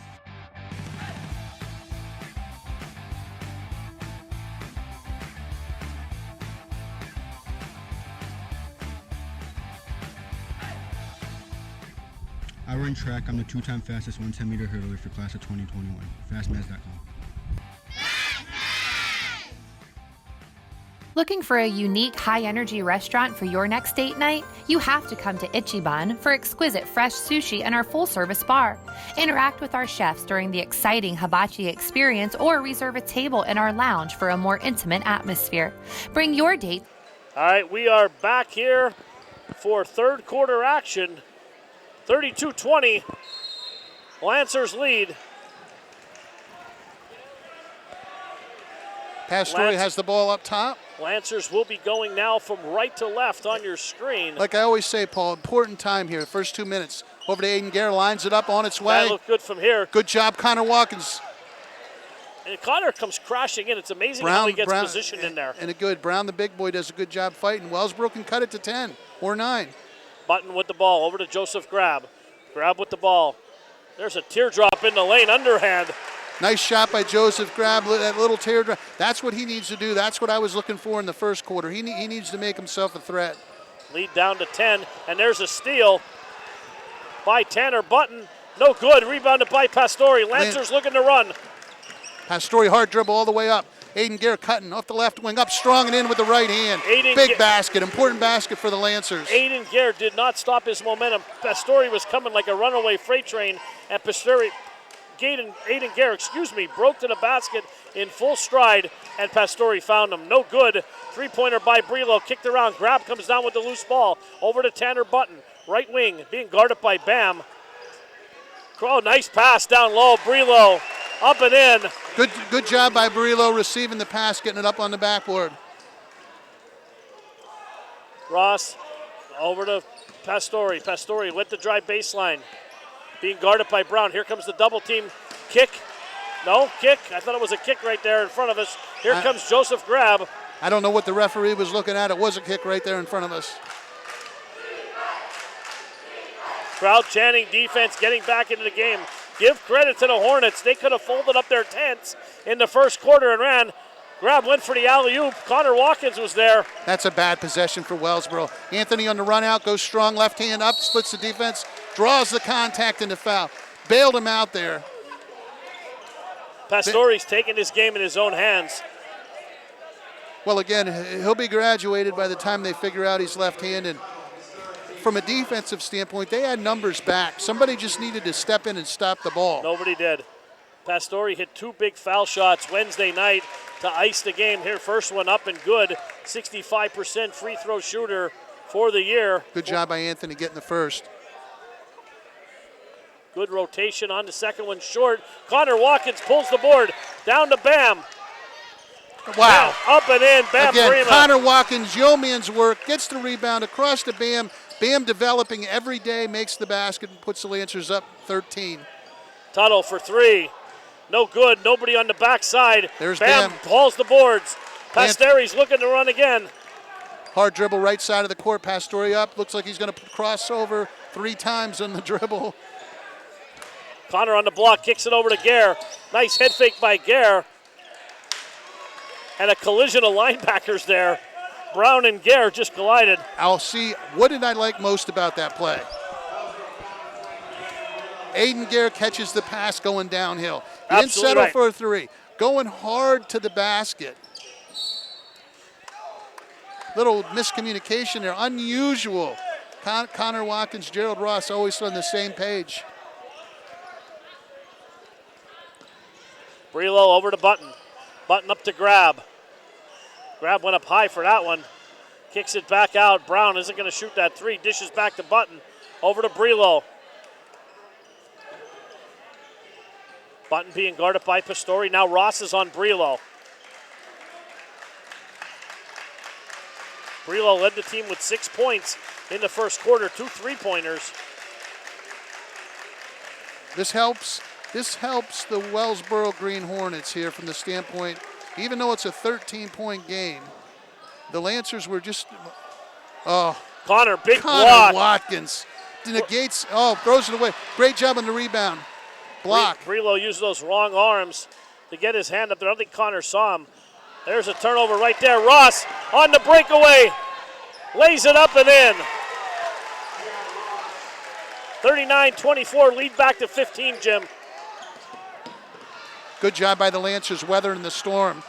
I run track. I'm the 2-time fastest 110-meter hurdler for class of 2021. Fastmaz.com. Looking for a unique, high-energy restaurant for your next date night? You have to come to Ichiban for exquisite fresh sushi and our full-service bar. Interact with our chefs during the exciting hibachi experience or reserve a table in our lounge for a more intimate atmosphere. Bring your date. All right, we are back here for third quarter action. 32-20, Lancers lead. Pastore has the ball up top. Lancers will be going now from right to left on your screen. Like I always say, Paul, important time here, the first 2 minutes. Over to Aiden Guerra, lines it up on its way. That looked good from here. Good job, Connor Watkins. And Connor comes crashing in. It's amazing how he gets positioned in there. And Brown, the big boy, does a good job fighting. Wellsboro can cut it to 10 or 9. Button with the ball, over to Joseph Grab. Grab with the ball. There's a teardrop in the lane, underhand. Nice shot by Joseph Grab, that little teardrop. That's what he needs to do. That's what I was looking for in the first quarter. He needs to make himself a threat. Lead down to 10, and there's a steal by Tanner Button. No good, rebounded by Pastore. Lancers looking to run. Pastore hard dribble all the way up. Aiden Guerra cutting off the left wing, up strong and in with the right hand. Big basket, important basket for the Lancers. Aiden Guerra did not stop his momentum. Pastore was coming like a runaway freight train, and Aiden Guerra, broke to the basket in full stride, and Pastore found him. No good. Three-pointer by Brilo, kicked around. Grab comes down with the loose ball. Over to Tanner Button, right wing, being guarded by Bam. Oh, nice pass down low. Brilo up and in. Good job by Brilo receiving the pass, getting it up on the backboard. Ross over to Pastore. Pastore with the drive baseline. Being guarded by Brown. Here comes the double team. Kick. No, kick. I thought it was a kick right there in front of us. Here comes Joseph Grab. I don't know what the referee was looking at. It was a kick right there in front of us. Crowd chanting, defense getting back into the game. Give credit to the Hornets. They could have folded up their tents in the first quarter and ran. Grab went for the alley-oop. Connor Watkins was there. That's a bad possession for Wellsboro. Anthony on the run out, goes strong, left hand up, splits the defense, draws the contact and the foul. bailed him out there. Pastore's taking this game in his own hands. Well, again, he'll be graduated by the time they figure out he's left-handed. From a defensive standpoint, they had numbers back. Somebody just needed to step in and stop the ball. Nobody did. Pastore hit 2 big foul shots Wednesday night to ice the game here. First one up and good. 65% free throw shooter for the year. Good job by Anthony getting the first. Good rotation on the second one short. Connor Watkins pulls the board. Down to Bam. Wow. Bam, up and in. Bam Again, Prima. Connor Watkins, yeoman's work, gets the rebound across to Bam. Bam developing every day, makes the basket and puts the Lancers up 13. Tuttle for 3. No good. Nobody on the backside. There's Bam. Bam. Pulls the boards. Pastore's looking to run again. Hard dribble right side of the court. Pastore up. Looks like he's going to cross over 3 times on the dribble. Connor on the block, kicks it over to Gare. Nice head fake by Gare. And a collision of linebackers there. Brown and Gare just collided. I'll see. What did I like most about that play? Aiden Gare catches the pass going downhill. He didn't settle for a 3. Going hard to the basket. Little miscommunication there. Unusual. Connor Watkins, Gerald Ross always on the same page. Brelo over to Button. Button up to Grab. Grab went up high for that one. Kicks it back out. Brown isn't going to shoot that 3. Dishes back to Button. Over to Brelo. Button being guarded by Pastore. Now Ross is on Brelo. Brelo led the team with 6 points in the first quarter. 2 3-pointers. This helps the Wellsboro Green Hornets here from the standpoint, even though it's a 13-point game, the Lancers were just, Connor, big Connor block. Watkins negates, throws it away. Great job on the rebound. Block. Brelo used those wrong arms to get his hand up there. I don't think Connor saw him. There's a turnover right there. Ross on the breakaway. Lays it up and in. 39-24, lead back to 15, Jim. Good job by the Lancers weathering the storm.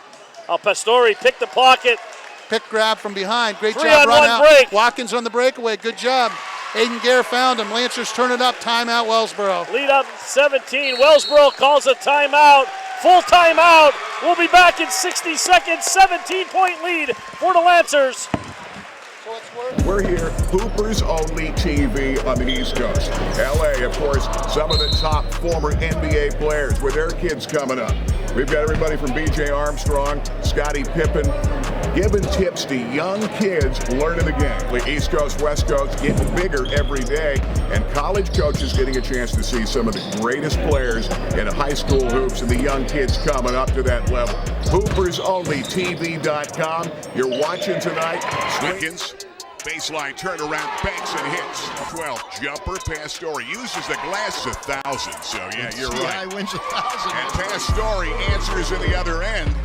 Pastore picked the pocket. Pick grab from behind. Great 3 job on run 1 out. break. Watkins on the breakaway. Good job. Aiden Gare found him. Lancers turn it up. Timeout, Wellsboro. Lead up 17. Wellsboro calls a timeout. Full timeout. We'll be back in 60 seconds. 17-point lead for the Lancers. We're here, Hoopers Only TV on the East Coast. LA, of course, some of the top former NBA players with their kids coming up. We've got everybody from B.J. Armstrong, Scottie Pippen, giving tips to young kids learning the game. The East Coast, West Coast getting bigger every day, and college coaches getting a chance to see some of the greatest players in high school hoops and the young kids coming up to that level. HoopersOnlyTV.com. You're watching tonight. Watkins. Baseline turnaround, banks and hits. 12 jumper. Pastore uses the glass 1,000. So yeah, you're right. Wins 1,000. And Pastore answers in the other end.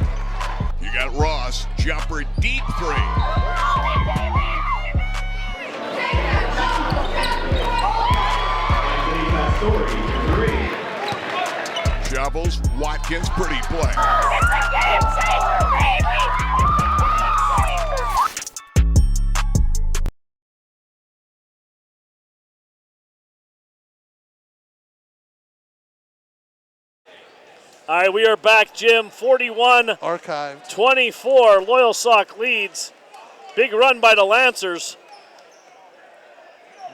You got Ross, jumper, deep 3. Shovels, Watkins, pretty play. It's a game changer, baby! All right, we are back, Jim. 41-24. Archived. Loyalsock leads. Big run by the Lancers.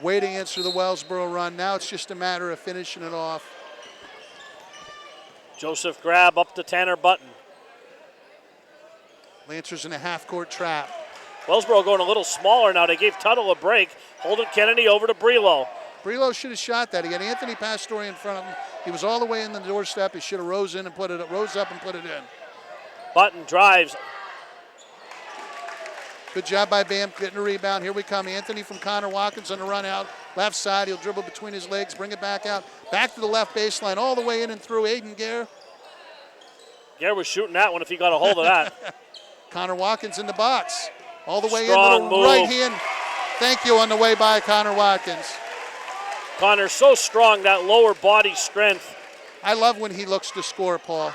Way to answer the Wellsboro run. Now it's just a matter of finishing it off. Joseph Grab up to Tanner Button. Lancers in a half-court trap. Wellsboro going a little smaller now. They gave Tuttle a break. Holden Kennedy over to Brelo. Brelo should have shot that. He had Anthony Pastore in front of him. He was all the way in the doorstep. He should have rose up and put it in. Button drives. Good job by Bam getting a rebound. Here we come. Anthony from Connor Watkins on the run out. Left side. He'll dribble between his legs, bring it back out. Back to the left baseline, all the way in and through Aiden Gare. Gare was shooting that one if he got a hold of that. Connor Watkins in the box. All the way Strong in, move. right hand. Thank you on the way by Connor Watkins. Connor, so strong, that lower body strength. I love when he looks to score, Paul.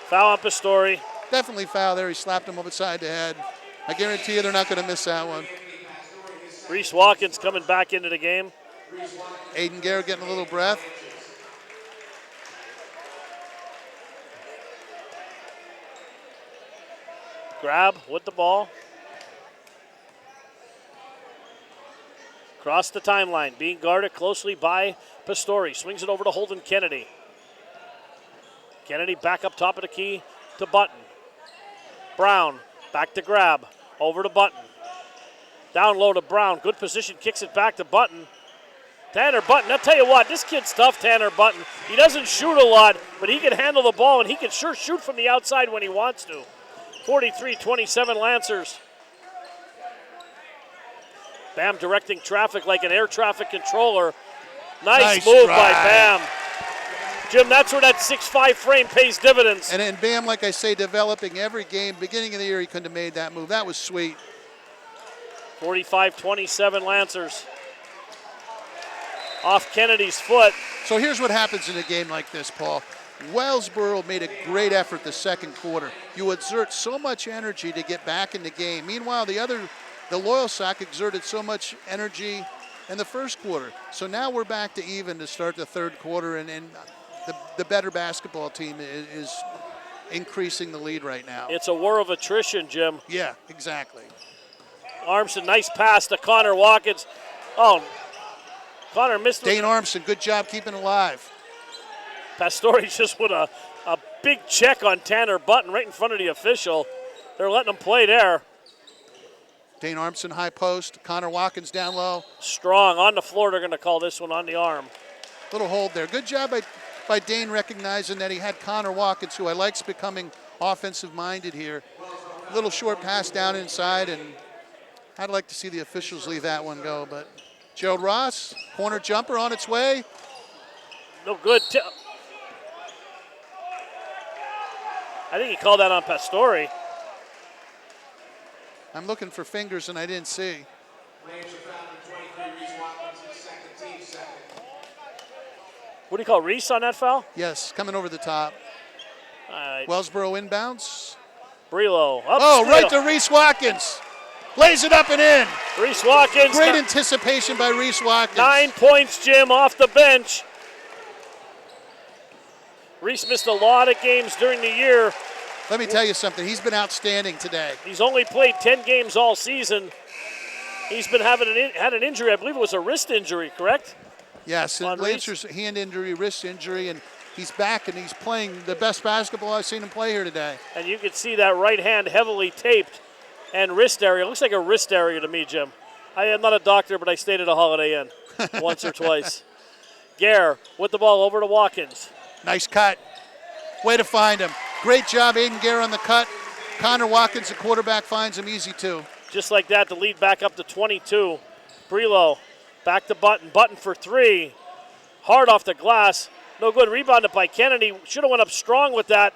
Foul on Pastore. Definitely foul there. He slapped him upside the head. I guarantee you they're not going to miss that one. Reese Watkins coming back into the game. Aiden Gare getting a little breath. Grab with the ball. Across the timeline, being guarded closely by Pastore. Swings it over to Holden Kennedy. Kennedy back up top of the key to Button. Brown back to Grab. Over to Button. Down low to Brown. Good position. Kicks it back to Button. Tanner Button. I'll tell you what, this kid's tough, Tanner Button. He doesn't shoot a lot, but he can handle the ball, and he can sure shoot from the outside when he wants to. 43-27 Lancers. Bam directing traffic like an air traffic controller. Nice move by Bam. Jim, that's where that 6'5" frame pays dividends. And Bam, like I say, developing every game. Beginning of the year, he couldn't have made that move. That was sweet. 45-27 Lancers. Off Kennedy's foot. So here's what happens in a game like this, Paul. Wellsboro made a great effort the second quarter. You exert so much energy to get back in the game. Meanwhile, the Loyalsock exerted so much energy in the first quarter. So now we're back to even to start the third quarter, and the better basketball team is increasing the lead right now. It's a war of attrition, Jim. Yeah, exactly. Armstrong, nice pass to Connor Watkins. Oh, Connor missed. Dane Armstrong, good job keeping alive. Pastore just with a big check on Tanner Button right in front of the official. They're letting him play there. Dane Armstrong, high post. Connor Watkins down low. Strong on the floor. They're going to call this one on the arm. Little hold there. Good job by Dane recognizing that he had Connor Watkins, who I like's becoming offensive-minded here. Little short pass down inside, and I'd like to see the officials leave that one go. But Gerald Ross, corner jumper on its way. No good. I think he called that on Pastore. I'm looking for fingers, and I didn't see. What do you call Reese on that foul? Yes, coming over the top. All right. Wellsboro inbounds. Brelo. Right to Reese Watkins. Lays it up and in. Reese Watkins. Great anticipation by Reese Watkins. 9 points, Jim, off the bench. Reese missed a lot of games during the year. Let me tell you something. He's been outstanding today. He's only played 10 games all season. He's been had an injury. I believe it was a wrist injury, correct? Yes, and Lancer's hand injury, wrist injury, and he's back and he's playing the best basketball I've seen him play here today. And you can see that right hand heavily taped and wrist area. It looks like a wrist area to me, Jim. I am not a doctor, but I stayed at a Holiday Inn once or twice. Gare with the ball over to Watkins. Nice cut. Way to find him. Great job, Aiden Gare on the cut. Connor Watkins, the quarterback, finds him easy too. Just like that, the lead back up to 22. Brelo back to Button. Button for three. Hard off the glass. No good. Rebounded by Kennedy. Should have went up strong with that.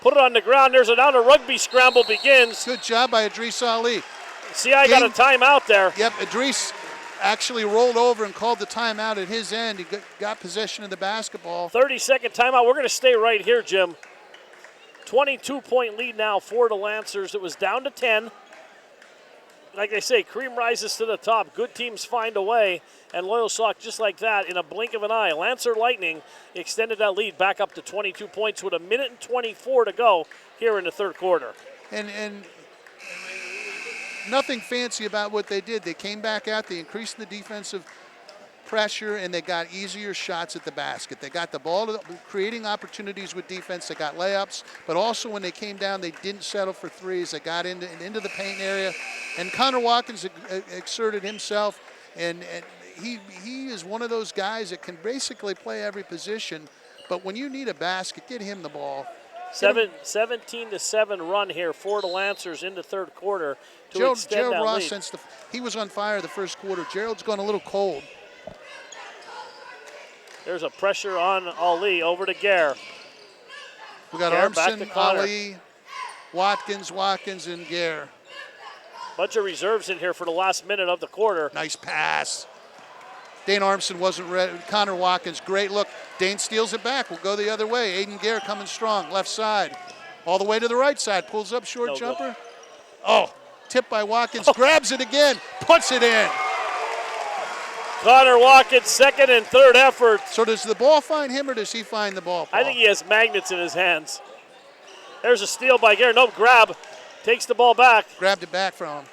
Put it on the ground. There's now a rugby scramble begins. Good job by Idris Ali. See, I got a timeout there. Yep, Idris actually rolled over and called the timeout at his end. He got possession of the basketball. 30-second timeout. We're going to stay right here, Jim. 22-point lead now for the Lancers. It was down to 10. Like I say, cream rises to the top. Good teams find a way. And Loyalsock, just like that, in a blink of an eye. Lancer Lightning extended that lead back up to 22 points with 1:24 to go here in the third quarter. And nothing fancy about what they did. They came back out, they increased the defensive pressure, and they got easier shots at the basket. They got the ball, creating opportunities with defense. They got layups, but also when they came down, they didn't settle for threes. They got into the paint area, and Connor Watkins exerted himself, and he is one of those guys that can basically play every position, but when you need a basket, get him the ball. 17-7 run here for the Lancers in the third quarter to extend Gerald that Ross, lead. he was on fire the first quarter. Gerald's gone a little cold. There's a pressure on Ali over to Gare. We got Gare Armstrong, Ali, Watkins, and Gare. Bunch of reserves in here for the last minute of the quarter. Nice pass. Dane Armstrong wasn't ready. Connor Watkins, great look. Dane steals it back. We'll go the other way. Aiden Gare coming strong, left side. All the way to the right side. Pulls up, short jumper. Oh, tipped by Watkins. Grabs it again. Puts it in. Connor Watkins, second and third effort. So does the ball find him or does he find the ball, Paul? I think he has magnets in his hands. There's a steal by Gare. No, grab. Takes the ball back. Grabbed it back from him.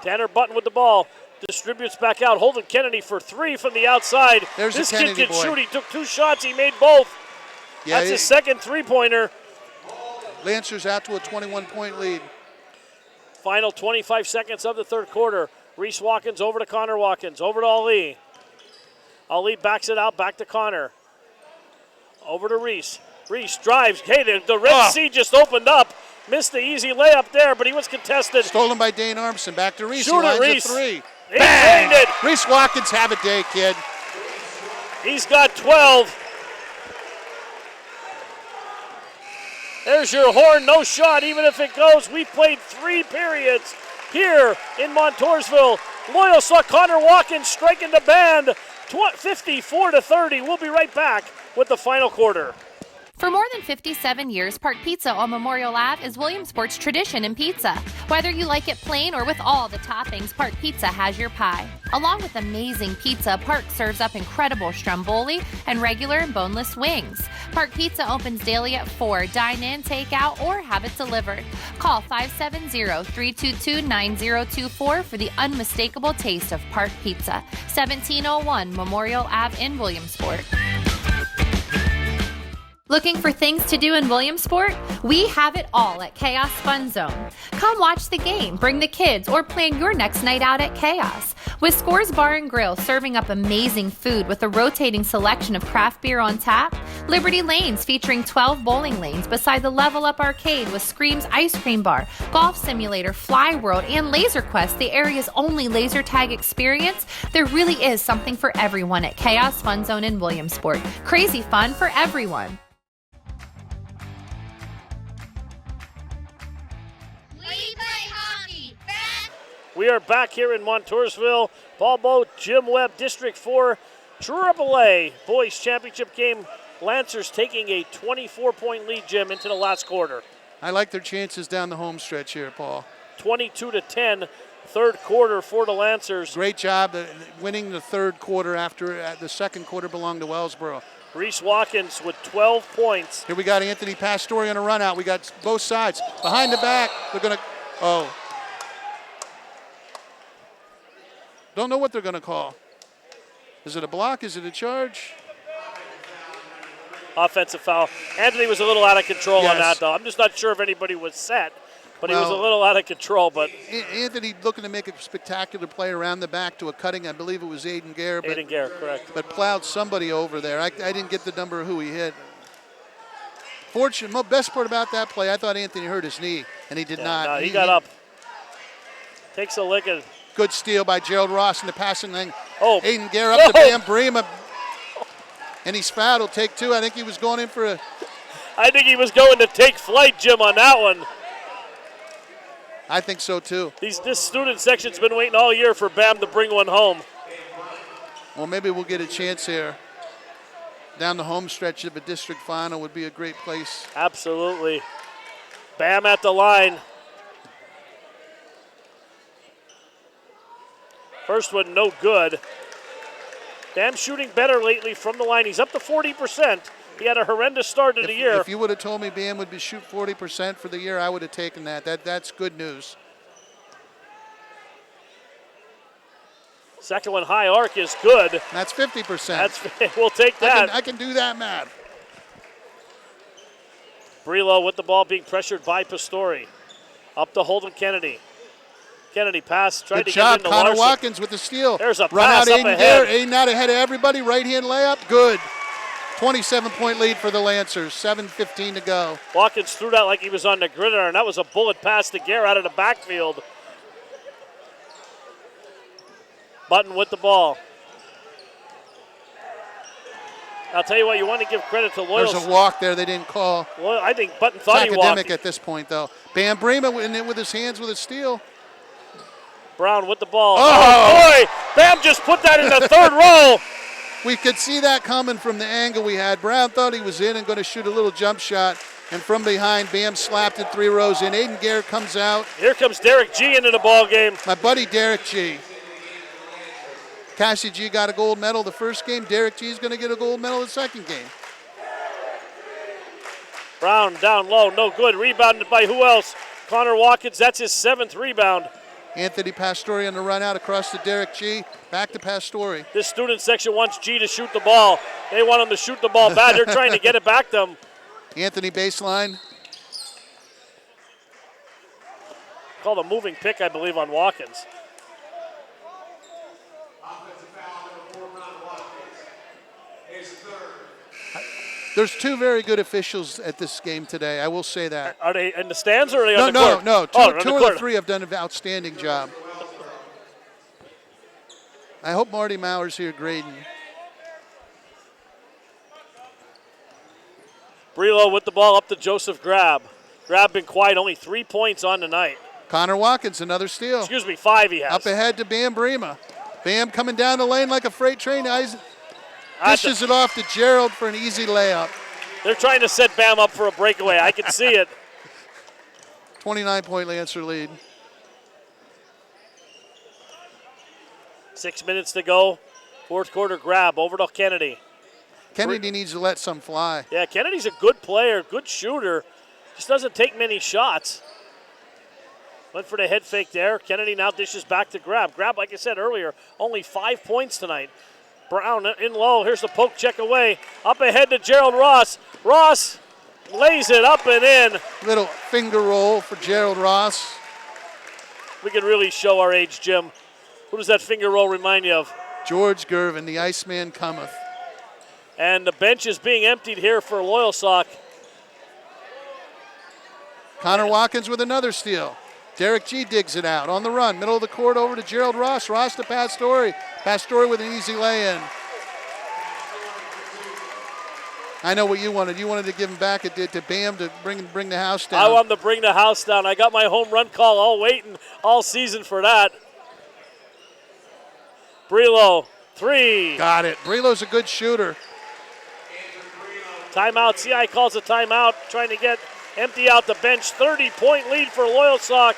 Tanner Button with the ball. Distributes back out. Holden Kennedy for three from the outside. There's this the kid Kennedy can boy. shoot. He took 2 shots. He made both. Yeah, That's his second three-pointer. Lancers out to a 21-point lead. Final 25 seconds of the third quarter. Reese Watkins over to Connor Watkins. Over to Ali. Ali backs it out. Back to Connor. Over to Reese. Reese drives. Hey, the Red Sea just opened up. Missed the easy layup there, but he was contested. Stolen by Dane Armstrong. Back to Reese. Shoot it, Lines Reese. a three. He drained it. Reese Watkins, have a day, kid. He's got 12. There's your horn, no shot, even if it goes. We played 3 periods here in Montoursville. Loyalsock, Connor Watkins striking the band, 54-30. We'll be right back with the final quarter. For more than 57 years, Park Pizza on Memorial Ave is Williamsport's tradition in pizza. Whether you like it plain or with all the toppings, Park Pizza has your pie. Along with amazing pizza, Park serves up incredible stromboli and regular and boneless wings. Park Pizza opens daily at 4. Dine in, take out, or have it delivered. Call 570-322-9024 for the unmistakable taste of Park Pizza. 1701 Memorial Ave in Williamsport. Looking for things to do in Williamsport? We have it all at Chaos Fun Zone. Come watch the game, bring the kids, or plan your next night out at Chaos. With Scores Bar and Grill serving up amazing food with a rotating selection of craft beer on tap, Liberty Lanes featuring 12 bowling lanes beside the Level Up Arcade with Scream's Ice Cream Bar, Golf Simulator, Fly World, and Laser Quest, the area's only laser tag experience, there really is something for everyone at Chaos Fun Zone in Williamsport. Crazy fun for everyone. We are back here in Montoursville. Paul Bowe, Jim Webb, District 4, AAA Boys Championship game. Lancers taking a 24-point lead, Jim, into the last quarter. I like their chances down the home stretch here, Paul. 22-10, third quarter for the Lancers. Great job winning the third quarter after the second quarter belonged to Wellsboro. Reese Watkins with 12 points. Here we got Anthony Pastore on a run out. We got both sides. Behind the back, they're going to, don't know what they're going to call. Is it a block? Is it a charge? Offensive foul. Anthony was a little out of control Yes. on that, though. I'm just not sure if anybody was set, but he was a little out of control. But Anthony looking to make a spectacular play around the back to a cutting. I believe it was Aiden Gare. Aiden Gare, correct. But plowed somebody over there. I didn't get the number of who he hit. Best part about that play, I thought Anthony hurt his knee, and he did not. No, he got up. Takes a lick at. Good steal by Gerald Ross in the passing lane. Oh. Aiden Gare up to Bam Bremer. And he's fouled. He'll take 2. I think he was going in for a. I think he was going to take flight, Jim, on that one. I think so, too. This student section's been waiting all year for Bam to bring one home. Well, maybe we'll get a chance here. Down the home stretch of a district final would be a great place. Absolutely. Bam at the line. First one, no good. Bam shooting better lately from the line. He's up to 40%. He had a horrendous start to the year. If you would have told me Bam would shoot 40% for the year, I would have taken that. That's good news. Second one, high arc is good. That's 50%. We'll take that. I can do that math. Brelo with the ball being pressured by Pastore. Up to Holden Kennedy. Kennedy pass, tried Good to job, get into Connor Larson. Watkins with the steal. There's a Run pass out up Aiden ahead. Gare. Aiden out ahead of everybody. Right-hand layup, good. 27-point lead for the Lancers. 7:15 to go. Watkins threw that like he was on the gridiron. That was a bullet pass to Gare out of the backfield. Button with the ball. I'll tell you what, you want to give credit to Loyalsock. There's a walk there they didn't call. Well, I think Button thought It's he walked. academic at this point, though. Bam Bremer in it with his hands with a steal. Brown with the ball. Oh! Boy! Bam just put that in the third row. We could see that coming from the angle we had. Brown thought he was in and going to shoot a little jump shot. And from behind, Bam slapped it 3 rows in. Aiden Garrett comes out. Here comes Derek G into the ball game. My buddy Derek G. Cassie G got a gold medal the first game. Derek G is going to get a gold medal the second game. Brown down low, no good. Rebounded by who else? Connor Watkins, that's his 7th rebound. Anthony Pastore on the run out across to Derek G. Back to Pastore. This student section wants G to shoot the ball. They want him to shoot the ball bad. They're trying to get it back to him. Anthony baseline. Called a moving pick, I believe, on Watkins. There's 2 very good officials at this game today. I will say that. Are they in the stands or are they on the court? No. Two on of the the 3 have done an outstanding job. I hope Marty Maurer's here grading. Brelo with the ball up to Joseph Grab. Grab been quiet, only 3 points on the night. Connor Watkins, another steal. Excuse me, 5 he has. Up ahead to Bam Brema. Bam coming down the lane like a freight train. Dishes it off to Gerald for an easy layup. They're trying to set Bam up for a breakaway. I can see it. 29-point Lancer lead. 6 minutes to go. 4th quarter Grab over to Kennedy. Kennedy needs to let some fly. Yeah, Kennedy's a good player, good shooter. Just doesn't take many shots. Went for the head fake there. Kennedy now dishes back to Grab. Grab, like I said earlier, only 5 points tonight. Brown in low. Here's the poke check away. Up ahead to Gerald Ross. Ross lays it up and in. Little finger roll for Gerald Ross. We could really show our age, Jim. Who does that finger roll remind you of? George Gervin, the Iceman cometh. And the bench is being emptied here for Loyalsock. Connor Watkins with another steal. Derek G digs it out on the run. Middle of the court over to Gerald Ross. Ross to Pastore. Pastore with an easy lay-in. I know what you wanted. You wanted to give him back to Bam to bring the house down. I want him to bring the house down. I got my home run call all waiting all season for that. Brelo, 3. Got it. Brelo's a good shooter. Timeout. CI calls a timeout, trying to empty out the bench. 30-point lead for Loyalsock.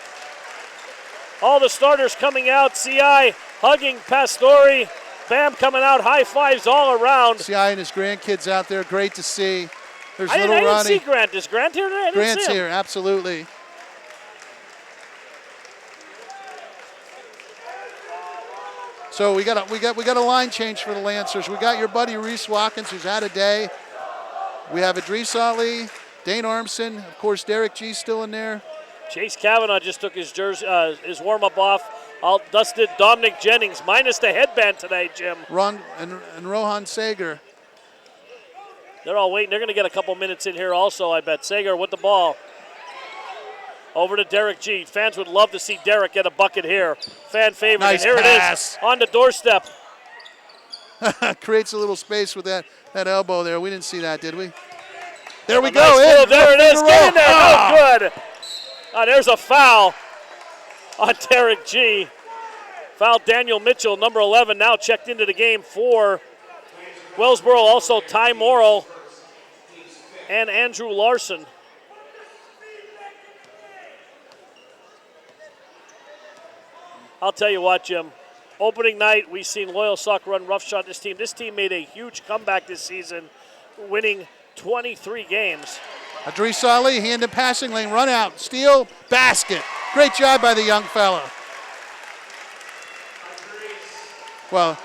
All the starters coming out. CI hugging Pastore. Bam coming out. High fives all around. CI and his grandkids out there. Great to see. There's I little didn't Ronnie. see Grant. Is Grant here today? Grant's here, absolutely. So we got a line change for the Lancers. We got your buddy Reese Watkins, who's had a day. We have Idris Ali, Dane Armson, of course Derek G still in there. Chase Kavanaugh just took his jersey, his warm-up off. Thus did Dominic Jennings, minus the headband today, Jim. Ron and Rohan Sager. They're all waiting. They're going to get a couple minutes in here also, I bet. Sager with the ball. Over to Derek G. Fans would love to see Derek get a bucket here. Fan favorite. Nice and here pass. It is on the doorstep. Creates a little space with that elbow there. We didn't see that, did we? There we go. Nice there it is. Get in there. Oh, good. There's a foul on Derek G. Foul Daniel Mitchell, number 11, now checked into the game for Wellsboro. Also Ty Morrill and Andrew Larson. I'll tell you what, Jim. Opening night, we've seen Loyalsock run roughshod this team. This team made a huge comeback this season, winning 23 games. Idris Ali, hand in passing lane, run out, steal, basket. Great job by the young fella. Well,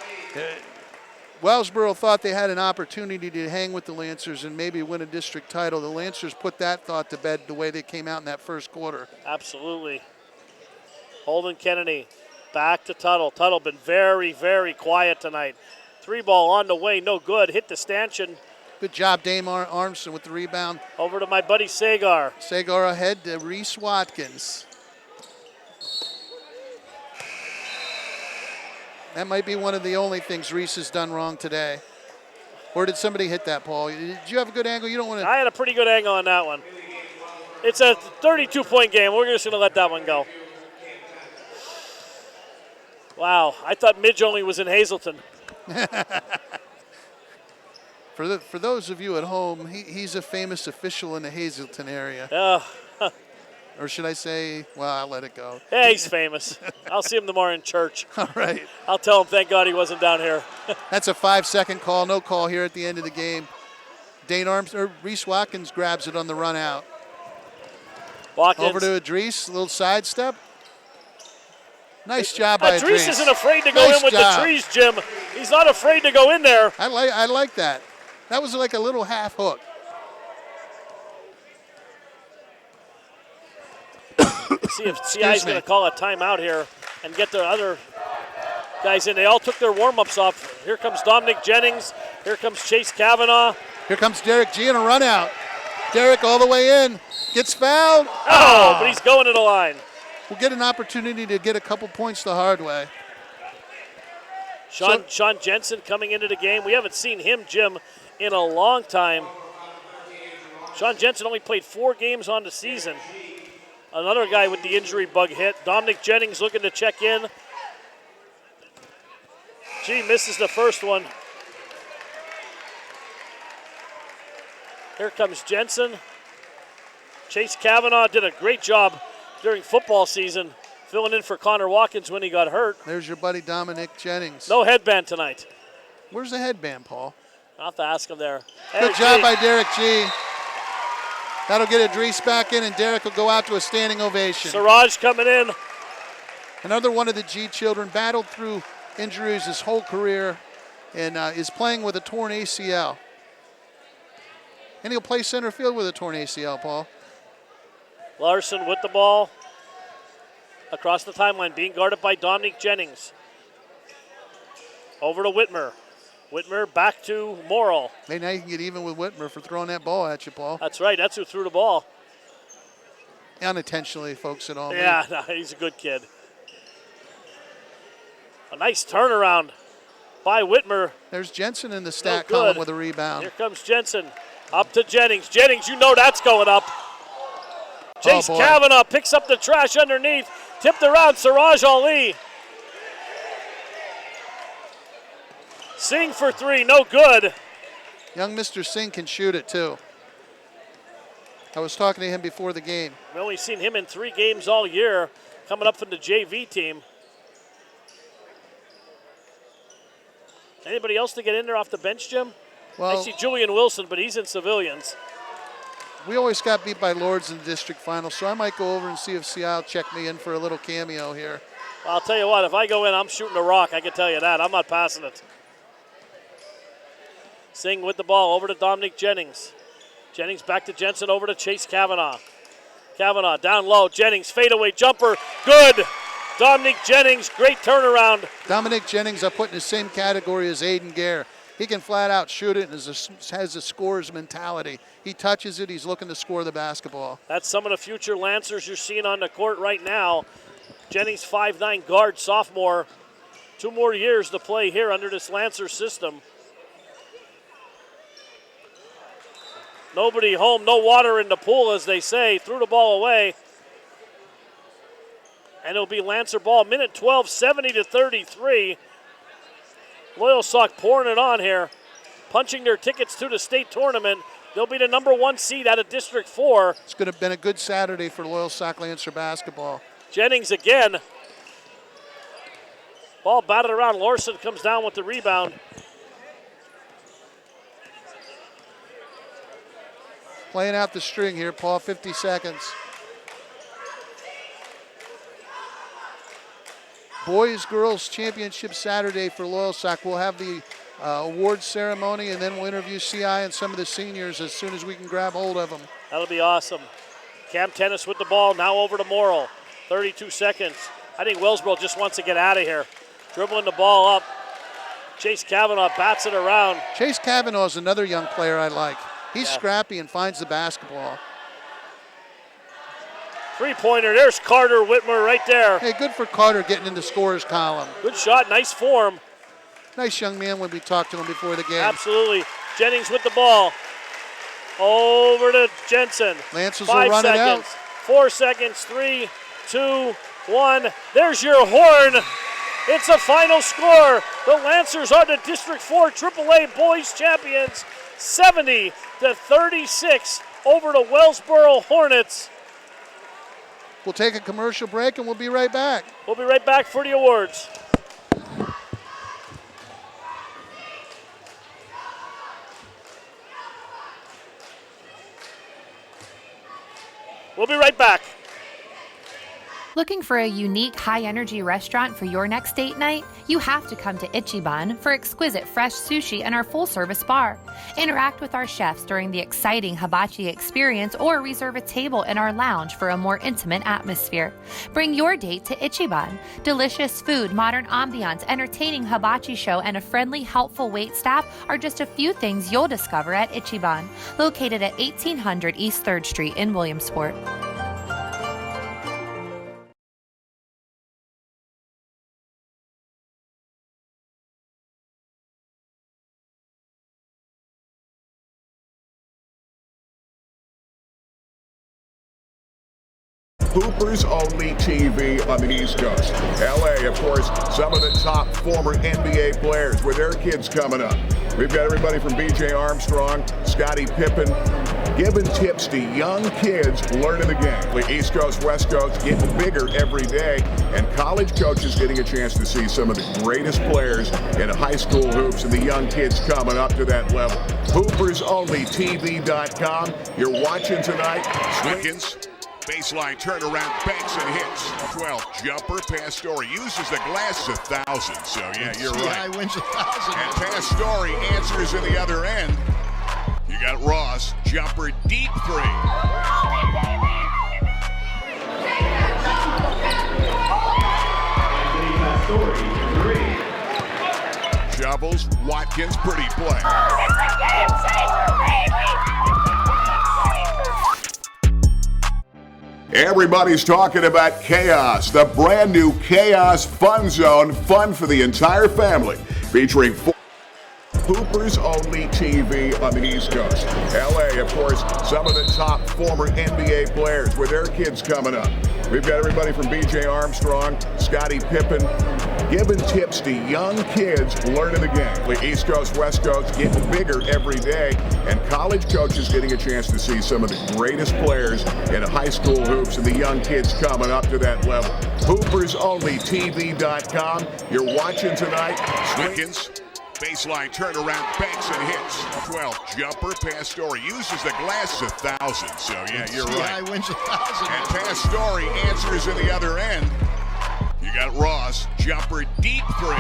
Wellsboro thought they had an opportunity to hang with the Lancers and maybe win a district title. The Lancers put that thought to bed the way they came out in that first quarter. Absolutely. Holden Kennedy back to Tuttle. Tuttle been very, very quiet tonight. 3-ball on the way, no good. Hit the stanchion. Good job, Dame Armson with the rebound. Over to my buddy Sagar. Sagar ahead to Reese Watkins. That might be one of the only things Reese has done wrong today. Or did somebody hit that, Paul? Did you have a good angle? You don't want to. I had a pretty good angle on that one. It's a 32-point game. We're just going to let that one go. Wow, I thought Midge only was in Hazleton. For those of you at home, he's a famous official in the Hazleton area. Or should I say, well, I'll let it go. Yeah, he's famous. I'll see him tomorrow in church. All right. I'll tell him thank God he wasn't down here. That's a 5-second call. No call here at the end of the game. Reese Watkins grabs it on the run out. Watkins. Over to Idris, a little sidestep. Nice job by Idris. Idris isn't afraid to go in with the trees, Jim. He's not afraid to go in there. I like that. That was like a little half hook. See if CI is going to call a timeout here and get the other guys in. They all took their warm-ups off. Here comes Dominic Jennings. Here comes Chase Kavanaugh. Here comes Derek G in a run out. Derek all the way in. Gets fouled. Oh, but he's going to the line. We'll get an opportunity to get a couple points the hard way. Sean Jensen coming into the game. We haven't seen him, Jim, in a long time. Sean Jensen only played 4 games on the season. Another guy with the injury bug hit. Dominic Jennings looking to check in. Gee, misses the first one. Here comes Jensen. Chase Kavanaugh did a great job during football season, filling in for Connor Watkins when he got hurt. There's your buddy Dominic Jennings. No headband tonight. Where's the headband, Paul? I'll have to ask him there. Good job by Derek G. That'll get Idris back in, and Derek will go out to a standing ovation. Siraj coming in. Another one of the G children battled through injuries his whole career and is playing with a torn ACL. And he'll play center field with a torn ACL, Paul. Larson with the ball. Across the timeline, being guarded by Dominic Jennings. Over to Whitmer. Whitmer back to Morrill. Hey, now you can get even with Whitmer for throwing that ball at you, Paul. That's right. That's who threw the ball. Unintentionally, folks at home. Yeah, no, he's a good kid. A nice turnaround by Whitmer. There's Jensen in the stat column with a rebound. Here comes Jensen. Up to Jennings. Jennings, you know that's going up. Chase Kavanaugh picks up the trash underneath. Tipped around Siraj Ali. Singh for 3, no good. Young Mr. Singh can shoot it too. I was talking to him before the game. We've only seen him in 3 games all year, coming up from the JV team. Anybody else to get in there off the bench, Jim? Well, I see Julian Wilson, but he's in civilians. We always got beat by Lords in the district final, so I might go over and see if CI will check me in for a little cameo here. Well, I'll tell you what, if I go in, I'm shooting a rock. I can tell you that. I'm not passing it. Singh with the ball over to Dominic Jennings. Jennings back to Jensen, over to Chase Kavanaugh. Kavanaugh down low. Jennings fadeaway jumper. Good. Dominic Jennings, great turnaround. Dominic Jennings I put in the same category as Aiden Gare. He can flat out shoot it and has a scorer's mentality. He touches it, he's looking to score the basketball. That's some of the future Lancers you're seeing on the court right now. Jennings, 5'9" guard, sophomore. 2 more years to play here under this Lancer system. Nobody home, no water in the pool, as they say. Threw the ball away. And it'll be Lancer ball. Minute 12, 70-33. Loyalsock pouring it on here. Punching their tickets to the state tournament. They'll be the number 1 seed out of District 4. It's going to have been a good Saturday for Loyalsock Lancer basketball. Jennings again. Ball batted around. Larson comes down with the rebound. Playing out the string here, Paul, 50 seconds. Boys, girls championship Saturday for Loyalsock. We'll have the awards ceremony, and then we'll interview CI and some of the seniors as soon as we can grab hold of them. That'll be awesome. Cam Tennis with the ball, now over to Morrill. 32 seconds. I think Wellsboro just wants to get out of here. Dribbling the ball up. Chase Kavanaugh bats it around. Chase Kavanaugh is another young player I like. He's scrappy and finds the basketball. 3-pointer, there's Carter Whitmer right there. Hey, good for Carter getting in the scorer's column. Good shot, nice form. Nice young man when we talked to him before the game. Absolutely. Jennings with the ball. Over to Jensen. Lancers 5 will run seconds. it out. 4 seconds, 3, 2, 1. There's your horn. It's a final score. The Lancers are the District 4 AAA Boys Champions, 70-36 over the Wellsboro Hornets. We'll take a commercial break and we'll be right back. We'll be right back for the awards. We'll be right back. Looking for a unique, high-energy restaurant for your next date night? You have to come to Ichiban for exquisite fresh sushi and our full-service bar. Interact with our chefs during the exciting hibachi experience or reserve a table in our lounge for a more intimate atmosphere. Bring your date to Ichiban. Delicious food, modern ambiance, entertaining hibachi show, and a friendly, helpful waitstaff are just a few things you'll discover at Ichiban, located at 1800 East 3rd Street in Williamsport. Hoopers Only TV on the East Coast. LA, of course, some of the top former NBA players with their kids coming up. We've got everybody from B.J. Armstrong, Scottie Pippen, giving tips to young kids learning the game. The East Coast, West Coast getting bigger every day, and college coaches getting a chance to see some of the greatest players in high school hoops and the young kids coming up to that level. HoopersOnlyTV.com. You're watching tonight. Watkins. Baseline turnaround, banks and hits. 12 jumper. Pastore uses the glass 1,000. So yeah, you're right. Wins 1,000. And Pastore answers in the other end. You got Ross, jumper, deep three. Shovels, Watkins, pretty play. Everybody's talking about Chaos, the brand new Chaos Fun Zone, fun for the entire family, featuring Hoopers Only TV on the East Coast. LA, of course, some of the top former NBA players with their kids coming up. We've got everybody from B.J. Armstrong, Scottie Pippen, giving tips to young kids learning the game. The East Coast, West Coast getting bigger every day, and college coaches getting a chance to see some of the greatest players in high school hoops and the young kids coming up to that level. HoopersOnlyTV.com. You're watching tonight. Watkins. Baseline turnaround, banks and hits. 12 jumper. Pastore uses the glass 1,000. So yeah, you're right. Wins 1,000. And Pastore answers in the other end. You got Ross, jumper, deep three.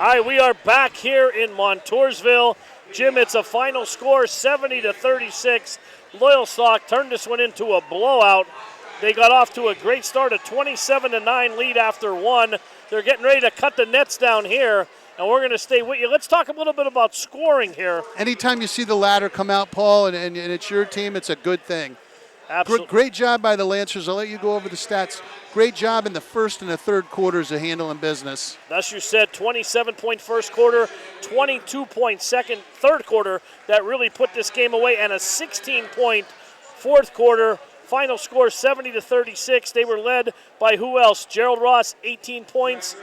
All right, we are back here in Montoursville. Jim, it's a final score, 70-36. Loyalsock turned this one into a blowout. They got off to a great start, a 27-9 lead after one. They're getting ready to cut the nets down here, and we're going to stay with you. Let's talk a little bit about scoring here. Anytime you see the ladder come out, Paul, and it's your team, it's a good thing. Absolutely. Great job by the Lancers. I'll let you go over the stats. Great job in the first and the third quarters of handling business. Thus you said 27-point first quarter, 22-point third quarter that really put this game away, and a 16-point fourth quarter. Final score 70-36. They were led by who else? Gerald Ross, 18 points.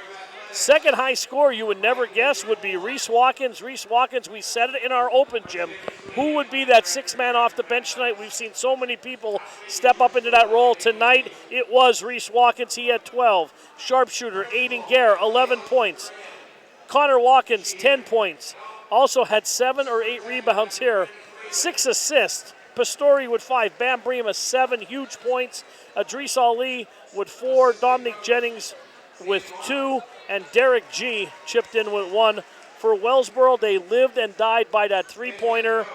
Second high score you would never guess would be Reese Watkins. Reese Watkins, we said it in our open, Jim. Who would be that sixth man off the bench tonight? We've seen so many people step up into that role. Tonight it was Reese Watkins. He had 12. Sharpshooter, Aiden Gare, 11 points. Connor Watkins, 10 points. Also had 7 or 8 rebounds here. 6 assists. Pastore with 5, Bam Breema 7 huge points, Adris Ali with 4, Dominic Jennings with 2, and Derek G chipped in with 1. For Wellsboro, they lived and died by that three-pointer.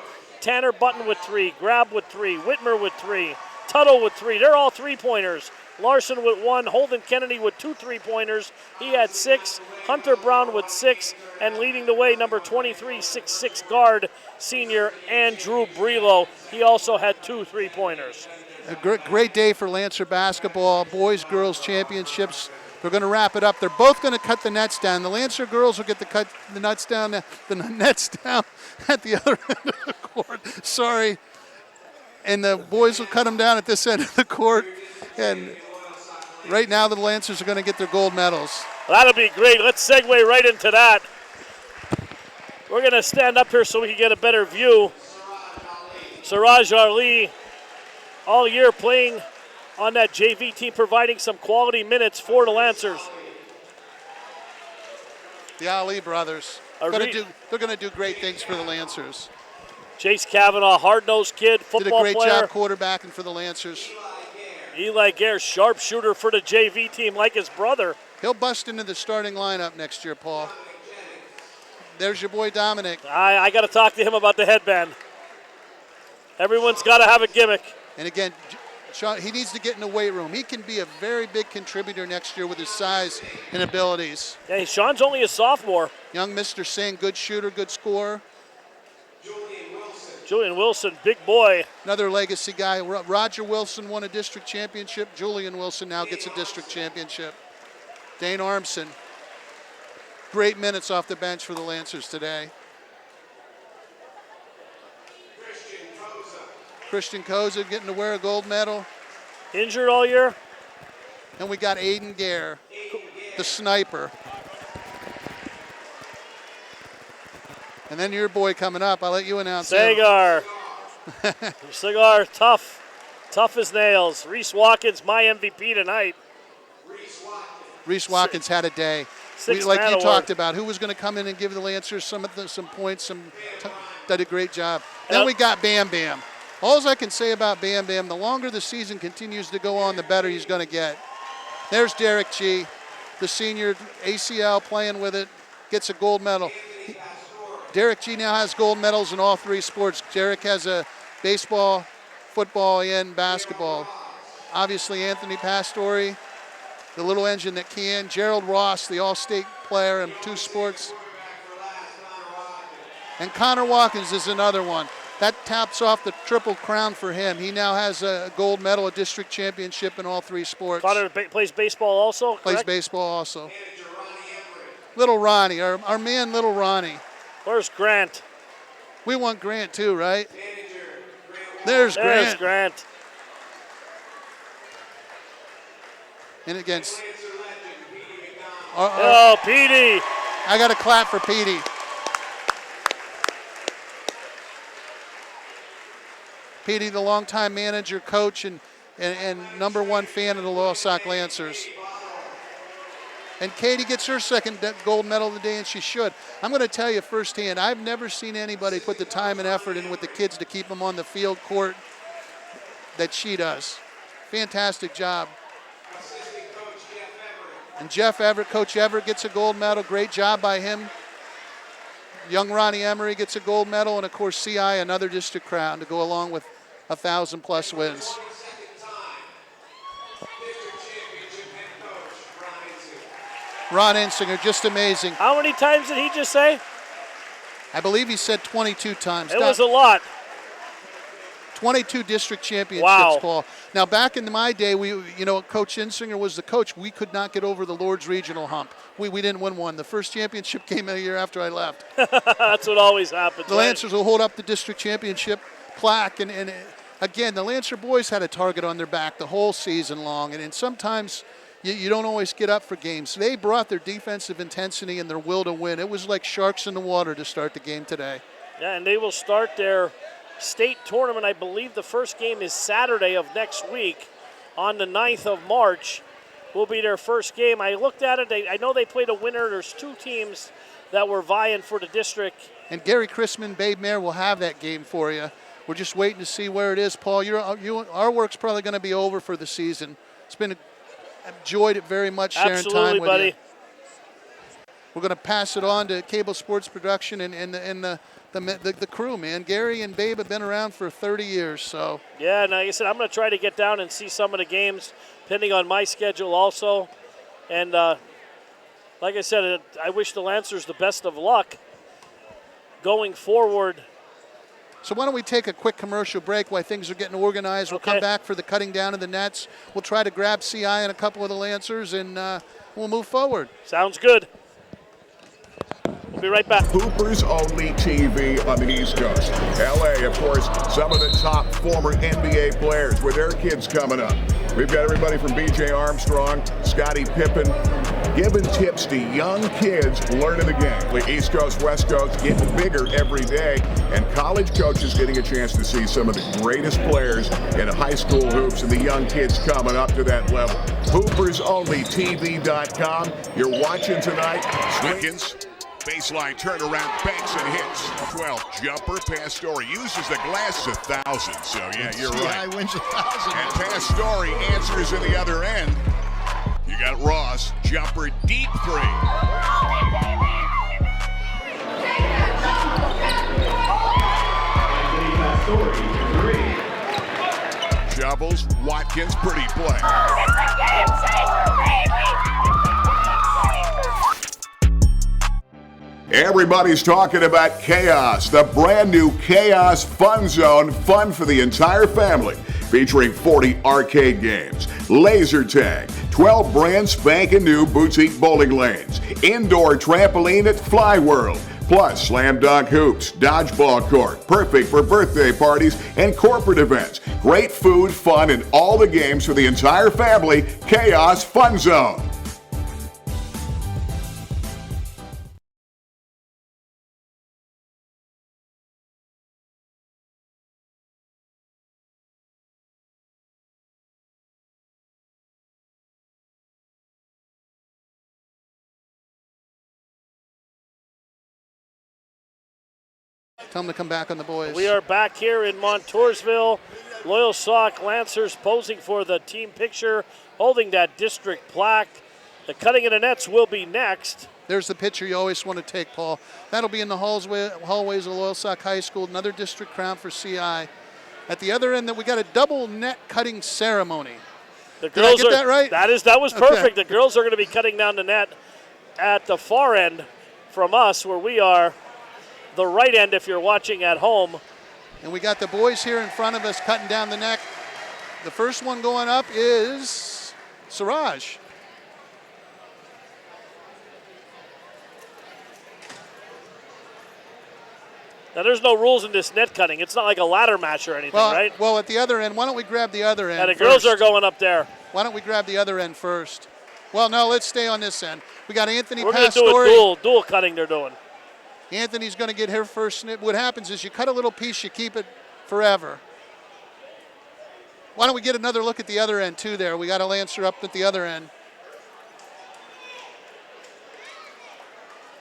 Tanner Button with 3, Grab with 3, Whitmer with 3, Tuttle with 3. They're all three-pointers. Larson with 1, Holden Kennedy with 2 three-pointers. He had 6, Hunter Brown with 6, and leading the way, number 23, 6'6" guard, senior Andrew Brelo. He also had 2 three-pointers. A great day for Lancer basketball. Boys, girls championships. They're going to wrap it up. They're both going to cut the nets down. The Lancer girls will get to cut the nets down at the other end of the court. Sorry. And the boys will cut them down at this end of the court. And right now the Lancers are going to get their gold medals. That'll be great. Let's segue right into that. We're going to stand up here so we can get a better view. Siraj Ali all year playing on that JV team, providing some quality minutes for the Lancers. The Ali brothers. They're going to do great things for the Lancers. Chase Kavanaugh, hard-nosed kid, football player. Did a great job quarterbacking for the Lancers. Eli Gare, sharpshooter for the JV team like his brother. He'll bust into the starting lineup next year, Paul. There's your boy Dominic. I got to talk to him about the headband. Everyone's got to have a gimmick. And again, Sean, he needs to get in the weight room. He can be a very big contributor next year with his size and abilities. Yeah, Sean's only a sophomore. Young Mr. Singh, good shooter, good scorer. Julian Wilson, big boy. Another legacy guy. Roger Wilson won a district championship. Julian Wilson now gets a district championship. Dane Armson. Great minutes off the bench for the Lancers today. Christian Koza getting to wear a gold medal. Injured all year. And we got Aiden Gare, the sniper. And then your boy coming up. I'll let you announce him. Sagar. Sagar, tough as nails. Reese Watkins, my MVP tonight. Reese Watkins had a day. Like you talked about, who was going to come in and give the Lancers some points, did a great job. Then we got Bam Bam. All I can say about Bam Bam, the longer the season continues to go on, the better he's going to get. There's Derek G., the senior ACL playing with it, gets a gold medal. Derek G. now has gold medals in all three sports. Derek has a baseball, football, and basketball. Obviously, Anthony Pastore, the little engine that can. Gerald Ross, the all-state player in 2 sports. And Connor Watkins is another one. That taps off the triple crown for him. He now has a gold medal, a district championship in all 3 sports. Connor plays baseball also, correct? Plays baseball also. Little Ronnie, our man Little Ronnie. Where's Grant? We want Grant too, right? There's Grant. And against. Petey. I got to clap for Petey. Petey, the longtime manager, coach, and #1 fan of the Loyalsock Lancers. And Katie gets her second gold medal of the day, and she should. I'm going to tell you firsthand, I've never seen anybody put the time and effort in with the kids to keep them on the field court that she does. Fantastic job. And Jeff Everett, Coach Everett gets a gold medal. Great job by him. Young Ronnie Emery gets a gold medal, and of course CI, another district crown to go along with 1,000+ wins. Ron Insinger, just amazing. How many times did he just say? I believe he said 22 times. It was a lot. 22 district championships, wow. Paul. Now, back in my day, Coach Insinger was the coach. We could not get over the Lord's Regional hump. We didn't win one. The first championship came a year after I left. That's what always happens. The Lancers will hold up the district championship plaque. And again, the Lancer boys had a target on their back the whole season long. And sometimes you don't always get up for games. They brought their defensive intensity and their will to win. It was like sharks in the water to start the game today. Yeah, and they will start their state tournament. I believe the first game is Saturday of next week on the 9th of March. Will be their first game. I looked at it. I know they played a winner. There's 2 teams that were vying for the district. And Gary Chrisman, Babe Mayer will have that game for you. We're just waiting to see where it is, Paul. Our work's probably going to be over for the season. It's been enjoyed it very much sharing time with buddy. you. We're going to pass it on to Cable Sports Production and the crew, man. Gary and Babe have been around for 30 years, so. Yeah, and like I said, I'm going to try to get down and see some of the games, depending on my schedule also. And like I said, I wish the Lancers the best of luck going forward. So why don't we take a quick commercial break while things are getting organized. We'll come back for the cutting down of the nets. We'll try to grab CI and a couple of the Lancers, and we'll move forward. Sounds good. We'll be right back. Hoopers Only TV on the East Coast. LA, of course, some of the top former NBA players with their kids coming up. We've got everybody from B.J. Armstrong, Scottie Pippen, giving tips to young kids learning the game. The East Coast, West Coast getting bigger every day, and college coaches getting a chance to see some of the greatest players in high school hoops and the young kids coming up to that level. HoopersOnlyTV.com. You're watching tonight. Watkins. Baseline turnaround, banks and hits. 12 jumper. Pastore uses the glass 1,000. So yeah, you're right. Wins 1,000. And Pastore answers in the other end. You got Ross, jumper, deep three. Shovels, Watkins, pretty play. It's a game changer, baby! Everybody's talking about Chaos, the brand new Chaos Fun Zone, fun for the entire family, featuring 40 arcade games, laser tag, 12 brand spanking new boutique bowling lanes, indoor trampoline at Fly World, plus slam dunk hoops, dodgeball court, perfect for birthday parties and corporate events. Great food, fun, and all the games for the entire family. Chaos Fun Zone. Tell them to come back on the boys. We are back here in Montoursville. Loyalsock Lancers posing for the team picture, holding that district plaque. The cutting of the nets will be next. There's the picture you always want to take, Paul. That'll be in the hallways of Loyalsock High School, another district crown for CI. At the other end, that we got a double net cutting ceremony. The girls Did I get that right? That was perfect. Okay. The girls are going to be cutting down the net at the far end from us, where we are the right end if you're watching at home. And we got the boys here in front of us cutting down the neck. The first one going up is Siraj. Now, there's no rules in this net cutting. It's not like a ladder match or anything, right? Well, at the other end, why don't we grab the other end And the girls are going up there. Why don't we grab the other end first? Well, no, let's stay on this end. We got Anthony We're going to do Pastore. a dual cutting they're doing. Anthony's going to get her first snip. What happens is you cut a little piece, you keep it forever. Why don't we get another look at the other end, too, there? We got a Lancer up at the other end.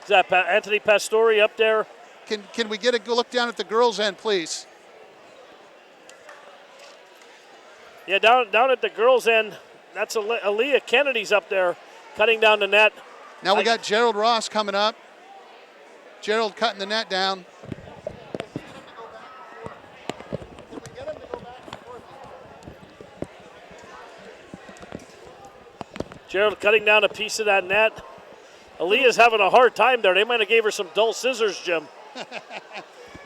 Is that Anthony Pastore up there? Can we get a look down at the girls' end, please? Yeah, down at the girls' end, that's Aaliyah Kennedy's up there cutting down the net. Now we got Gerald Ross coming up. Gerald cutting the net down. Gerald cutting down a piece of that net. Aaliyah's having a hard time there. They might have gave her some dull scissors, Jim.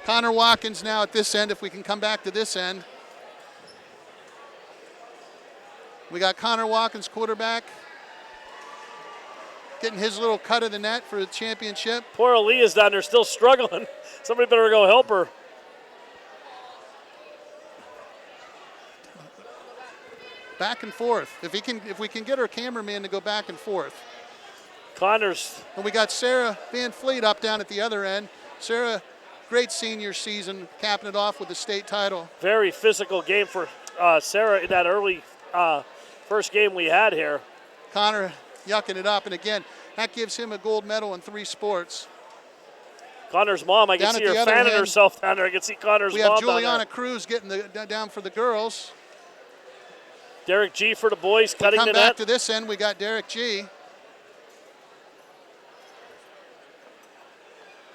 Connor Watkins now at this end, if we can come back to this end. We got Connor Watkins, quarterback, getting his little cut of the net for the championship. Poor Aaliyah's down there still struggling. Somebody better go help her. Back and forth. If we can get our cameraman to go back and forth. Connors. And we got Sarah Van Fleet up down at the other end. Sarah, great senior season, capping it off with the state title. Very physical game for Sarah in that early first game we had here. Connor yucking it up, and again, that gives him a gold medal in 3 sports. Connor's mom, I can see her fanning herself down there. I can see Connor's mom. We have down Juliana there. Cruz getting down for the girls. Derek G for the boys, cutting the net. Come back to this end, we got Derek G.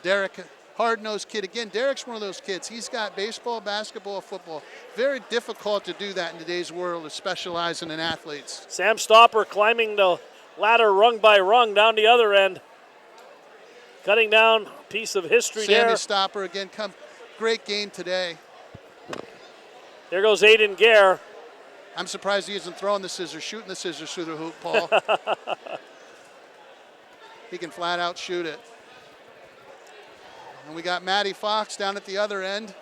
Derek, hard-nosed kid. Again, Derek's one of those kids. He's got baseball, basketball, football. Very difficult to do that in today's world of specializing in athletes. Sam Stopper climbing the ladder rung by rung down the other end. Cutting down a piece of history there. Sammy Stopper, again, great game today. There goes Aiden Gare. I'm surprised he isn't throwing the scissors, shooting the scissors through the hoop, Paul. He can flat out shoot it. And we got Maddie Fox down at the other end.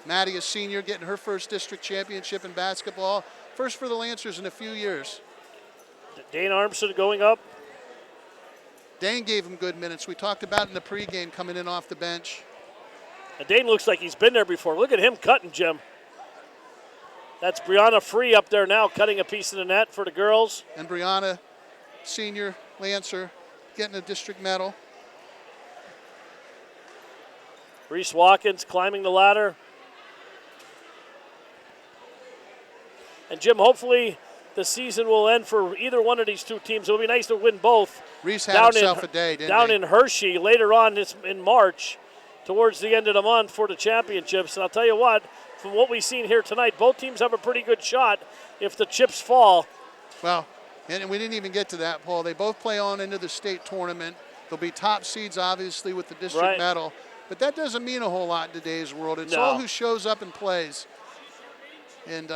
Maddie, a senior, getting her first district championship in basketball. First for the Lancers in a few years. Dane Armstrong going up. Dane gave him good minutes. We talked about in the pregame coming in off the bench. And Dane looks like he's been there before. Look at him cutting, Jim. That's Brianna Free up there now, cutting a piece of the net for the girls. And Brianna, senior Lancer, getting a district medal. Reese Watkins climbing the ladder. And Jim, hopefully the season will end for either one of these two teams. It would be nice to win both. Reese had himself a day, didn't down he? in Hershey later on in March, towards the end of the month for the championships. And I'll tell you what, from what we've seen here tonight, both teams have a pretty good shot if the chips fall. Well, and we didn't even get to that, Paul. They both play on into the state tournament. They'll be top seeds, obviously, with the district medal. But that doesn't mean a whole lot in today's world. It's all who shows up and plays. And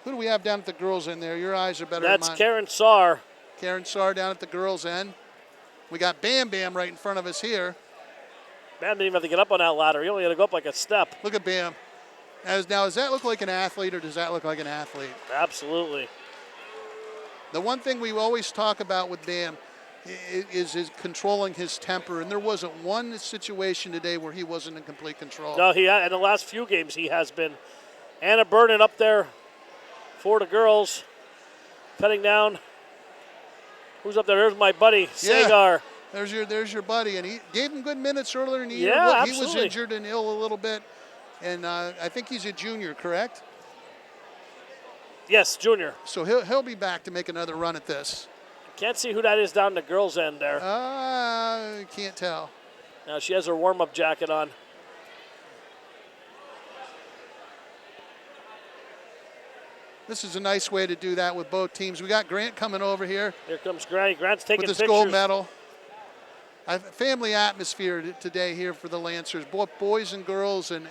who do we have down at the girls' end there? Your eyes are better than mine. That's Karen Saar. Karen Saar down at the girls' end. We got Bam Bam right in front of us here. Bam didn't even have to get up on that ladder. He only had to go up like a step. Look at Bam. Now, does that look like an athlete or does that look like an athlete? Absolutely. The one thing we always talk about with Bam is controlling his temper, and there wasn't one situation today where he wasn't in complete control. No, in the last few games he has been. Anna Burnett up there for the girls, cutting down. Who's up there? There's my buddy, Sagar. There's your buddy, and he gave him good minutes earlier in the year. Yeah, He was injured and ill a little bit, and I think he's a junior, correct? Yes, junior. So he'll be back to make another run at this. Can't see who that is down the girls' end there. Can't tell. Now she has her warm-up jacket on. This is a nice way to do that with both teams. We got Grant coming over here. Here comes Grant. Grant's taking with this pictures. Gold medal. Family atmosphere today here for the Lancers, both boys and girls, and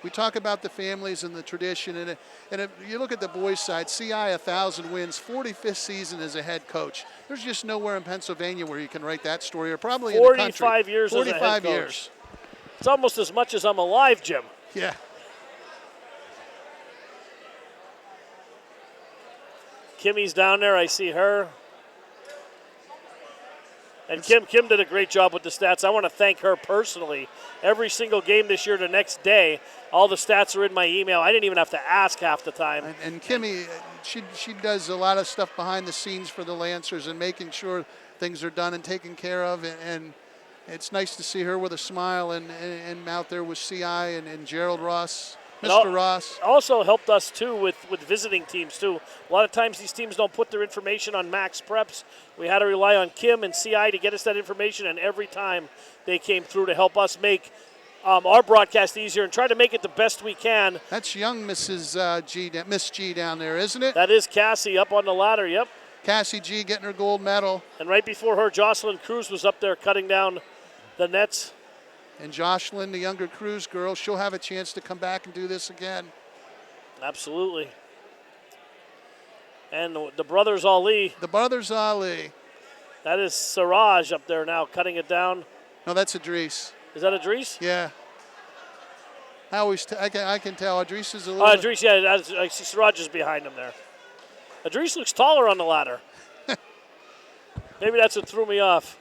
we talk about the families and the tradition. And if you look at the boys' side, CI 1,000 wins, 45th season as a head coach. There's just nowhere in Pennsylvania where you can write that story, or probably in the country. 45 years 45 as a head coach. years. It's almost as much as I'm alive, Jim. Yeah. Kimmy's down there. I see her. And Kim did a great job with the stats. I want to thank her personally. Every single game this year, the next day, all the stats are in my email. I didn't even have to ask half the time. And Kimmy, she does a lot of stuff behind the scenes for the Lancers and making sure things are done and taken care of. And it's nice to see her with a smile and out there with CI and Gerald Ross. Mr. Ross. Also helped us, too, with visiting teams, too. A lot of times these teams don't put their information on Max Preps. We had to rely on Kim and CI to get us that information, and every time they came through to help us make our broadcast easier and try to make it the best we can. That's young Mrs. Miss G down there, isn't it? That is Cassie up on the ladder, yep. Cassie G getting her gold medal. And right before her, Jocelyn Cruz was up there cutting down the nets. And Jocelyn, the younger Cruz girl, she'll have a chance to come back and do this again. Absolutely. And the brothers Ali. The brothers Ali. That is Siraj up there now, cutting it down. No, that's Idris. Is that Idris? Yeah. I can tell. Idris is a little. Idris, yeah. I see Siraj is behind him there. Idris looks taller on the ladder. Maybe that's what threw me off.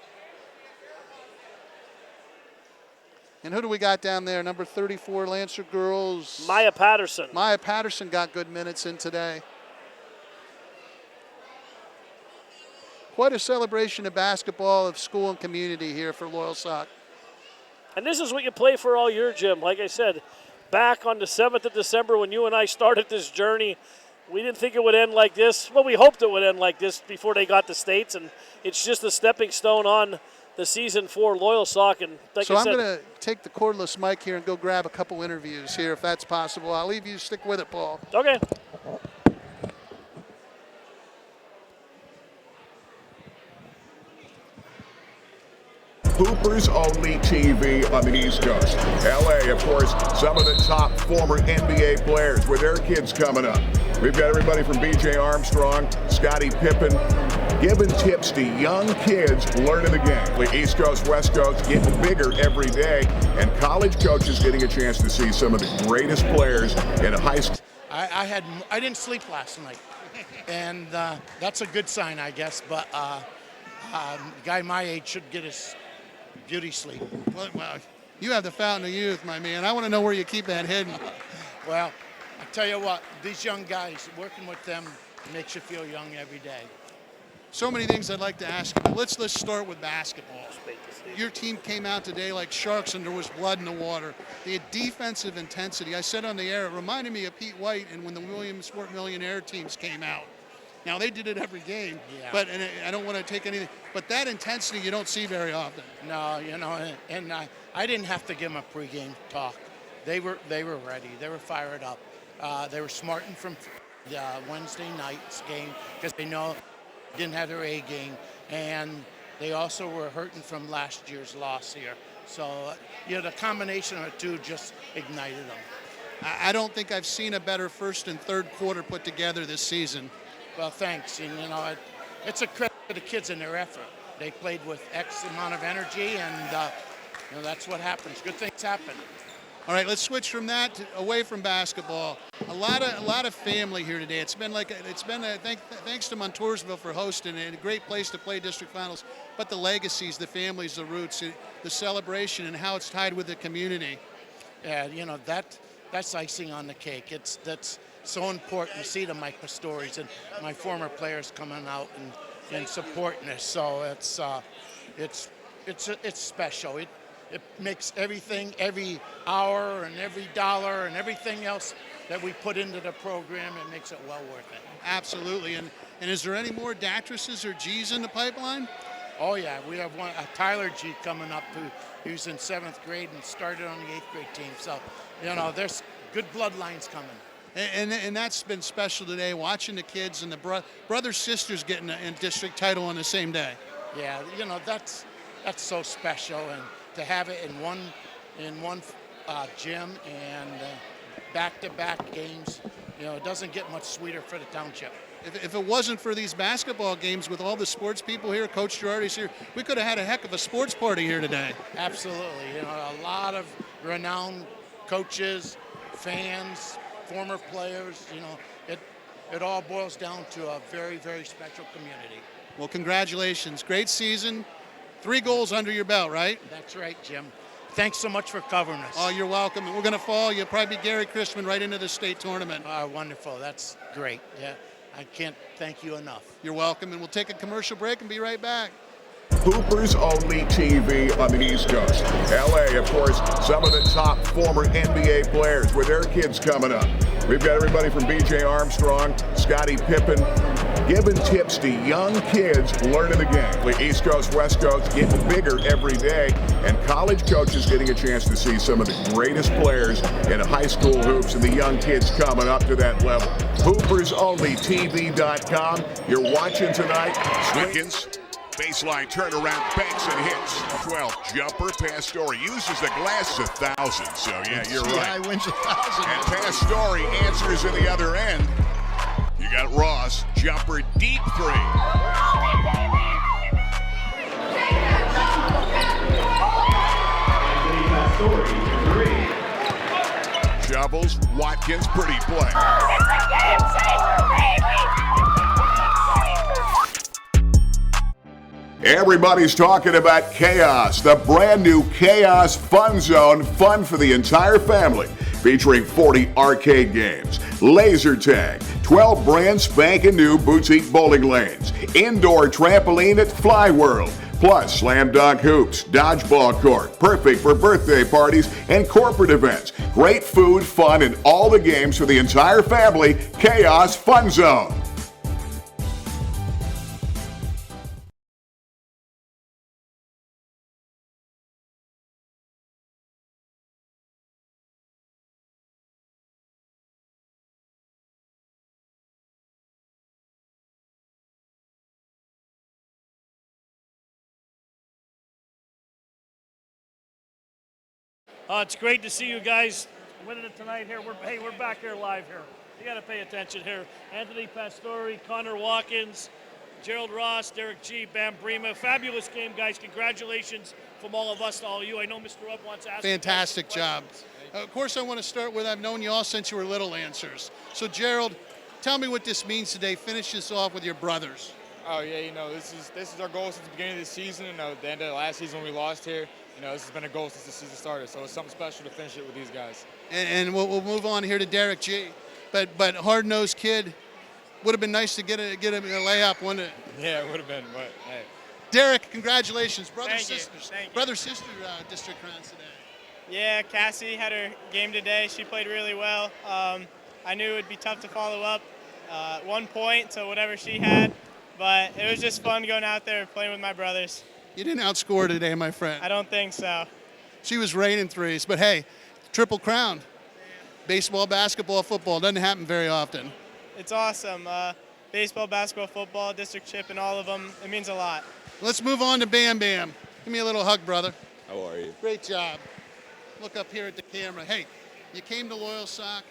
And who do we got down there? Number 34, Lancer girls. Maya Patterson. Maya Patterson got good minutes in today. Quite a celebration of basketball, of school and community here for Loyalsock. And this is what you play for all year, Jim. Like I said, back on the 7th of December when you and I started this journey, we didn't think it would end like this. Well, we hoped it would end like this before they got the States, and it's just a stepping stone on the season for Loyalsock. And like so I said, I'm going to take the cordless mic here and go grab a couple interviews here if that's possible. I'll leave you stick with it, Paul. Okay. Hoopers Only TV on the East Coast. LA, of course, some of the top former NBA players with their kids coming up. We've got everybody from B.J. Armstrong, Scottie Pippen, giving tips to young kids learning the game. The East Coast, West Coast getting bigger every day, and college coaches getting a chance to see some of the greatest players in high school. I didn't sleep last night, and that's a good sign, I guess. But a guy my age should get his beauty sleep. Well, you have the fountain of youth, my man. I want to know where you keep that hidden. Well, I tell you what, these young guys, working with them makes you feel young every day. So many things I'd like to ask you, but let's start with basketball. Your team came out today like sharks and there was blood in the water. The defensive intensity, I said on the air, it reminded me of Pete White and when the Williamsport Millionaire teams came out. Now, they did it every game, but and I don't want to take anything, but that intensity you don't see very often. No, and I didn't have to give them a pregame talk. They were ready. They were fired up. They were smarting from Wednesday night's game because they know didn't have their A game, and they also were hurting from last year's loss here. So, the combination of the two just ignited them. I don't think I've seen a better first and third quarter put together this season. Well, thanks. And, it's a credit to the kids and their effort. They played with X amount of energy, and that's what happens. Good things happen. All right, let's switch from that away from basketball. A lot of family here today. Thanks to Montoursville for hosting it. A great place to play district finals. But the legacies, the families, the roots, the celebration, and how it's tied with the community. Yeah, that's icing on the cake. That's so important to see the Mike Pastores and my former players coming out and supporting us. So it's special. It makes everything, every hour and every dollar and everything else that we put into the program, it makes it well worth it. Absolutely. And is there any more Dattresses or G's in the pipeline? Oh, yeah. We have one, a Tyler G coming up who's in 7th grade and started on the 8th grade team. So, there's good bloodlines coming. And that's been special today, watching the kids and the brothers, sisters getting a district title on the same day. Yeah, that's so special. And to have it in one gym and back-to-back games, it doesn't get much sweeter for the township. If it wasn't for these basketball games with all the sports people here, Coach Girardi's here, we could have had a heck of a sports party here today. Absolutely. A lot of renowned coaches, fans, former players, it all boils down to a very, very special community. Well, congratulations. Great season. 3 goals under your belt, right? That's right, Jim. Thanks so much for covering us. Oh, you're welcome. We're going to follow you. Probably be Gary Christman right into the state tournament. Wonderful. That's great. Yeah, I can't thank you enough. You're welcome, and we'll take a commercial break and be right back. Hoopers Only TV on the East Coast. LA, of course, some of the top former NBA players with their kids coming up. We've got everybody from B.J. Armstrong, Scottie Pippen, giving tips to young kids learning the game. The East Coast, West Coast getting bigger every day, and college coaches getting a chance to see some of the greatest players in high school hoops and the young kids coming up to that level. HoopersOnlyTV.com. You're watching tonight. Watkins. Baseline turnaround, banks and hits. 12 jumper. Pastore uses the glass 1,000. So yeah, you're right. I wins 1,000. And Pastore answers in the other end. You got Ross, jumper, deep 3. Shovels, Watkins, pretty play. It's a game changer, baby! Everybody's talking about Chaos, the brand new Chaos Fun Zone, fun for the entire family, featuring 40 arcade games, laser tag, 12 brand spanking new boutique bowling lanes, indoor trampoline at Fly World, plus slam dunk hoops, dodgeball court, perfect for birthday parties and corporate events. Great food, fun, and all the games for the entire family. Chaos Fun Zone. It's great to see you guys winning it tonight here. We're back here live here. You got to pay attention here. Anthony Pastore, Connor Watkins, Gerald Ross, Derek G, Bam Brema. Fabulous game, guys. Congratulations from all of us to all you. I know Mr. Webb wants to ask. Fantastic job. Of course, I want to start with I've known you all since you were little answers. So, Gerald, tell me what this means today. Finish this off with your brothers. Oh yeah, this is our goal since the beginning of the season. The end of the last season when we lost here. This has been a goal since the season started. So it's something special to finish it with these guys. And we'll move on here to Derek G. But hard-nosed kid, would have been nice to get a layup, wouldn't it? Yeah, it would have been. But hey. Derek, congratulations, Thank you. brother-sister district crowns today. Yeah, Cassie had her game today. She played really well. I knew it would be tough to follow up 1 point to whatever she had, but it was just fun going out there playing with my brothers. You didn't outscore today, my friend. I don't think so. She was raining threes, but hey, triple crown. Baseball, basketball, football doesn't happen very often. It's awesome. Baseball, basketball, football, district chip, and all of them. It means a lot. Let's move on to Bam Bam. Give me a little hug, brother. How are you? Great job. Look up here at the camera. Hey, you came to Loyalsock.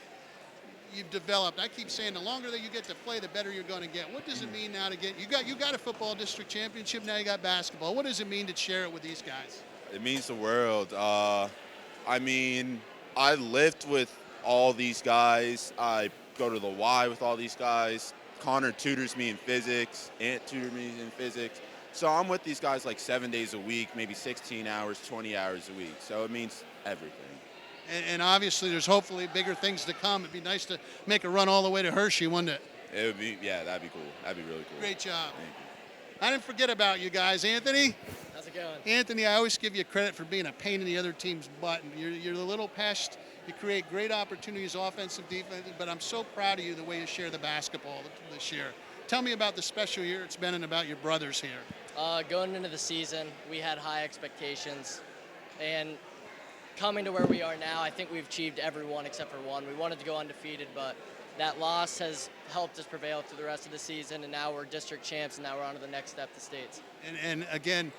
You've developed. I keep saying the longer that you get to play, the better you're going to get. What does it mean now to get? You got a football district championship. Now you got basketball. What does it mean to share it with these guys? It means the world. I lift with all these guys. I go to the Y with all these guys. Connor tutors me in physics. Ant tutors me in physics. So I'm with these guys like 7 days a week, maybe 16 hours, 20 hours a week. So it means everything. And obviously, there's hopefully bigger things to come. It'd be nice to make a run all the way to Hershey, wouldn't it? It would be, yeah, that'd be cool. That'd be really cool. Great job. Thank you. I didn't forget about you guys. Anthony? How's it going? Anthony, I always give you credit for being a pain in the other team's butt. You're the little pest. You create great opportunities, offensive, defensive, but I'm so proud of you the way you share the basketball this year. Tell me about the special year it's been and about your brothers here. Going into the season, we had high expectations, and coming to where we are now, I think we've achieved every one except for one. We wanted to go undefeated, but that loss has helped us prevail through the rest of the season, and now we're district champs, and now we're on to the next step, the states. And again,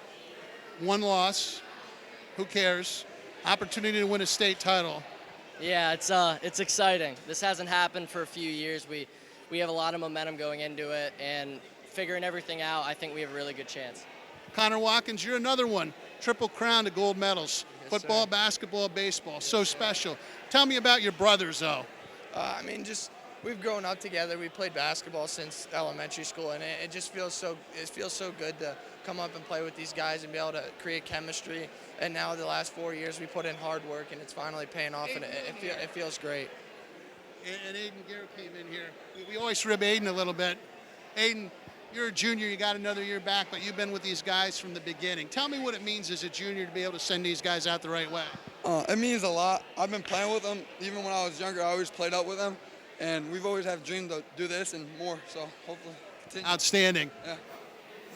one loss, who cares? Opportunity to win a state title. Yeah, it's exciting. This hasn't happened for a few years. We have a lot of momentum going into it, and figuring everything out, I think we have a really good chance. Connor Watkins, you're another one. Triple crown to gold medals. Yes, football, sir. basketball, baseball. So special. Tell me about your brothers, though. We've grown up together. We played basketball since elementary school, and it just feels so good to come up and play with these guys and be able to create chemistry. And now the last 4 years, we put in hard work, and it's finally paying off, and it feels great. And Aiden Garrett came in here. We always rib Aiden a little bit. Aiden, you're a junior. You got another year back, but you've been with these guys from the beginning. Tell me what it means as a junior to be able to send these guys out the right way. It means a lot. I've been playing with them. Even when I was younger, I always played up with them. And we've always had dreams to do this and more, so hopefully continue. Outstanding. Yeah.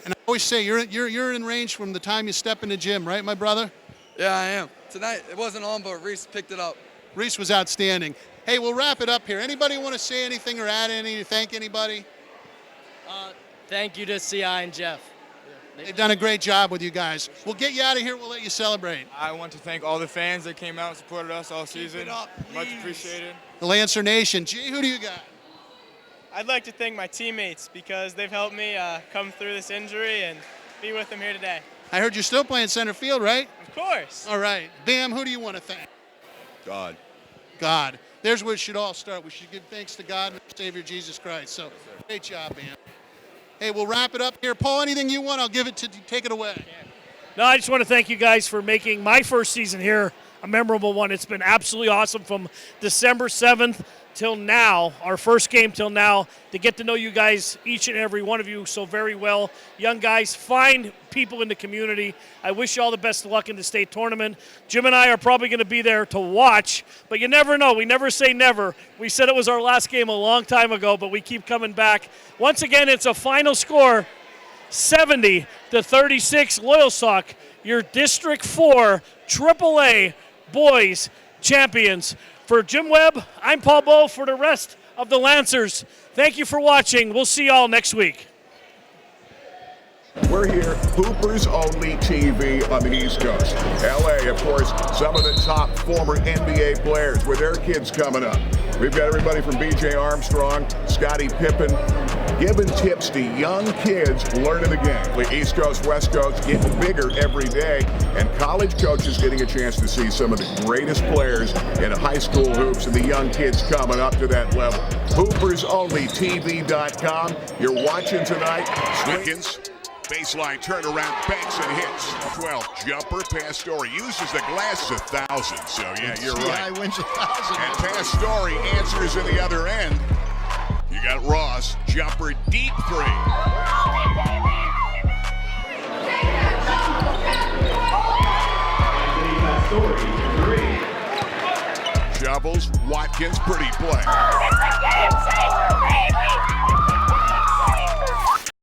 And I always say you're in range from the time you step in the gym, right, my brother? Yeah, I am. Tonight, it wasn't on, but Reese picked it up. Reese was outstanding. Hey, we'll wrap it up here. Anybody want to say anything or add anything, thank anybody? Thank you to CI and Jeff. They've done a great job with you guys. We'll get you out of here. We'll let you celebrate. I want to thank all the fans that came out and supported us all season. it up, Much please. appreciated. The Lancer Nation. Gee, who do you got? I'd like to thank my teammates because they've helped me come through this injury and be with them here today. I heard you're still playing center field, right? Of course. All right. Bam, who do you want to thank? God. God. There's where it should all start. We should give thanks to God and our Savior Jesus Christ. So, great job, Bam. Hey, we'll wrap it up here. Paul, anything you want, I'll give it to you. Take it away. No, I just want to thank you guys for making my first season here a memorable one. It's been absolutely awesome from December 7th till now, our first game till now, to get to know you guys, each and every one of you, so very well. Young guys, fine people in the community. I wish you all the best of luck in the state tournament. Jim and I are probably going to be there to watch, but you never know. We never say never. We said it was our last game a long time ago, but we keep coming back. Once again, it's a final score, 70-36 Loyalsock, your District 4 AAA boys champions. For Jim Webb, I'm Paul Bowe. For the rest of the Lancers, thank you for watching. We'll see y'all next week. We're here, Hoopers Only TV on the East Coast. LA, of course, some of the top former NBA players with their kids coming up. We've got everybody from B.J. Armstrong, Scottie Pippen, giving tips to young kids learning the game. The East Coast, West Coast getting bigger every day, and college coaches getting a chance to see some of the greatest players in high school hoops and the young kids coming up to that level. HoopersOnlyTV.com. You're watching tonight. Watkins. Baseline turnaround, banks and hits. 12 jumper. Pastore uses the glass 1,000. So yeah, you're right. Wins 1,000. And Pastore answers in the other end. You got Ross, jumper, deep three. Shovels, Watkins, pretty play.